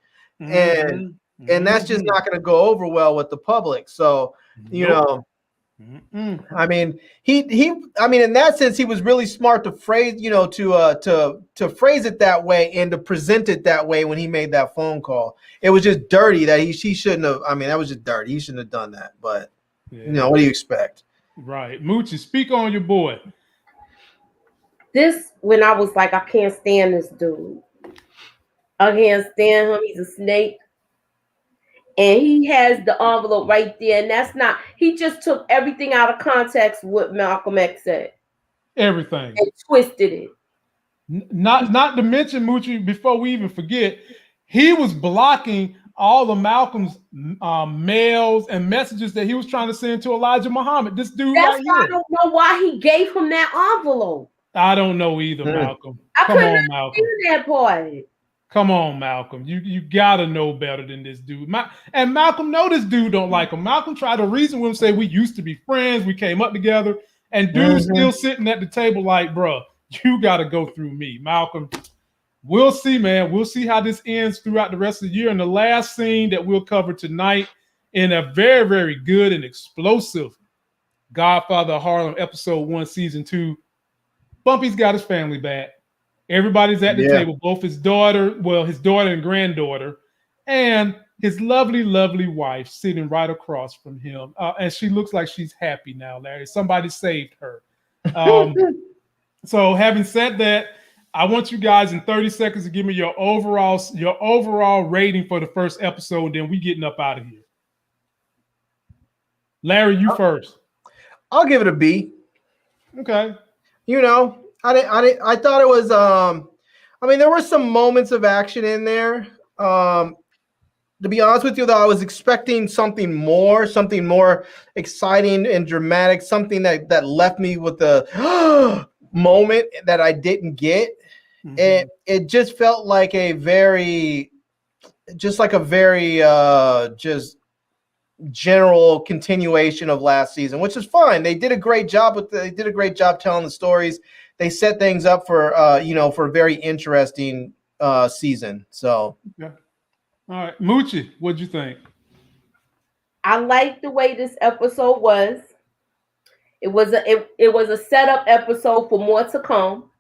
Mm-hmm. And that's just not going to go over well with the public. So, you know, I mean, I mean, in that sense, he was really smart to phrase, to phrase it that way and to present it that way when he made that phone call. It was just dirty that he shouldn't have. I mean, that was just dirty. He shouldn't have done that. But what do you expect? Right, Moochie, speak on your boy. This, when I was like, I can't stand this dude. I can't stand him. He's a snake. And he has the envelope right there. And that's not, he just took everything out of context what Malcolm X said. Everything. And twisted it. Not to mention, Moochie, before we even forget, he was blocking all of Malcolm's mails and messages that he was trying to send to Elijah Muhammad. This dude right here. I don't know why he gave him that envelope. I don't know either, Malcolm. Come on, Malcolm. That part. Come on, Malcolm. You gotta know better than this dude. And Malcolm know this dude don't like him. Malcolm tried to reason with him, say we used to be friends, we came up together, and dude's still sitting at the table like, bro, you gotta go through me. Malcolm, we'll see, man. We'll see how this ends throughout the rest of the year. And the last scene that we'll cover tonight in a very, very good and explosive Godfather of Harlem, episode 1, season 2. Bumpy's got his family back. Everybody's at the table, both his daughter and granddaughter, and his lovely, lovely wife sitting right across from him. And she looks like she's happy now, Larry. Somebody saved her. So having said that, I want you guys in 30 seconds to give me your overall rating for the first episode, and then we getting up out of here. Larry, you first. I'll give it a B. Okay. You know, I thought it was I mean, there were some moments of action in there. To be honest with you, though, I was expecting something more exciting and dramatic, something that left me with a moment that I didn't get. Mm-hmm. It just felt like a very just general continuation of last season, which is fine. They did a great job telling the stories. They set things up for for a very interesting season. So yeah. All right, Moochie, what'd you think? I liked the way this episode was. It was a setup episode for more to come.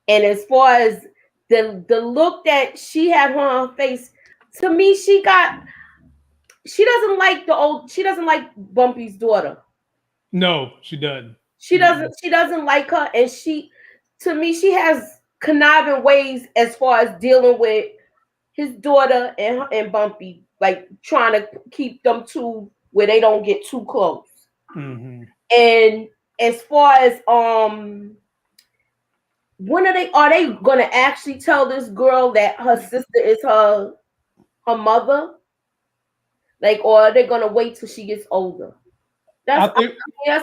And as far as the look that she had on her face, to me, she doesn't like Bumpy's daughter. No, she doesn't. She doesn't like her, and to me, she has conniving ways as far as dealing with his daughter and Bumpy, like trying to keep them two where they don't get too close. Mm-hmm. And as far as when are they gonna actually tell this girl that her sister is her mother? Like, or are they gonna wait till she gets older? That's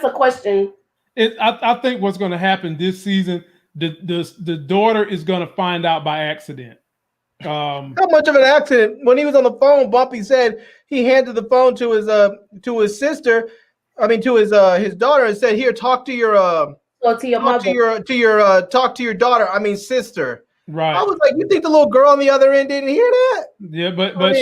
a question. I think what's gonna happen this season, the daughter is gonna find out by accident. How much of an accident? When he was on the phone, Bumpy said he handed the phone to his sister. I mean, to his daughter, and said, "Here, talk to your talk to your daughter. I mean, sister." Right. I was like, "You think the little girl on the other end didn't hear that?" Yeah, but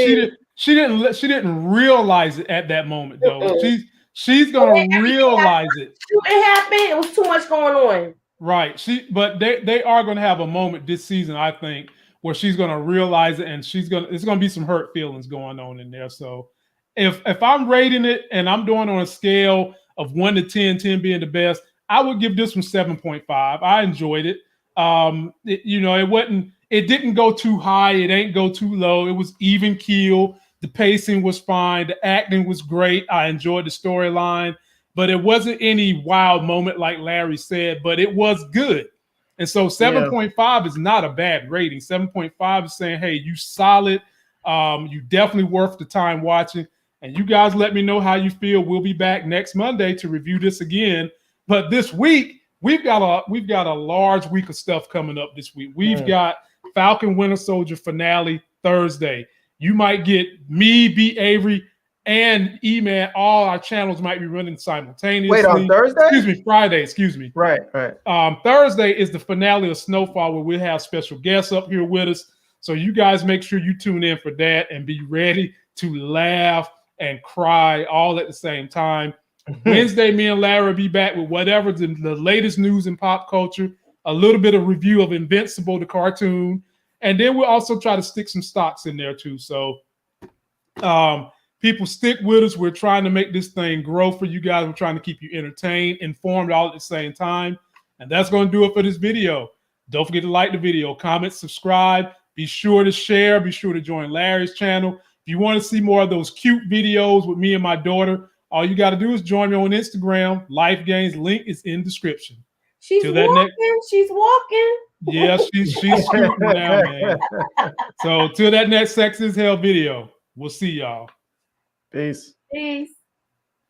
she didn't realize it at that moment though. Mm-mm. She's gonna realize it. It happened. It was too much going on. Right. But they are gonna have a moment this season, I think, where she's gonna realize it, and it's gonna be some hurt feelings going on in there. So if I'm rating it and I'm doing on a scale of 1 to 10, 10 being the best, I would give this one 7.5. I enjoyed it. It didn't go too high, it ain't go too low. It was even keel. The pacing was fine, the acting was great. I enjoyed the storyline, but it wasn't any wild moment like Larry said, but it was good. And so 7.5 is not a bad rating. 7.5 is saying, hey, you solid. You definitely worth the time watching. And you guys let me know how you feel. We'll be back next Monday to review this again. But this week, we've got a large week of stuff coming up this week. We've got Falcon Winter Soldier finale Thursday. You might get me, B. Avery, and E-Man. All our channels might be running simultaneously. Wait, on Thursday? Friday, excuse me. Right. Thursday is the finale of Snowfall, where we'll have special guests up here with us. So you guys make sure you tune in for that and be ready to laugh and cry all at the same time. Wednesday, me and Larry will be back with whatever the latest news in pop culture, a little bit of review of Invincible, the cartoon, and then we'll also try to stick some stocks in there too. So people stick with us. We're trying to make this thing grow for you guys. We're trying to keep you entertained, informed all at the same time. And that's going to do it for this video. Don't forget to like the video, comment, subscribe. Be sure to share. Be sure to join Larry's channel. If you want to see more of those cute videos with me and my daughter, all you got to do is join me on Instagram. Life Gains link is in description. She's walking. Yeah, she's shooting now, man. So till that next Sex is Hell video, we'll see y'all. Peace. Peace.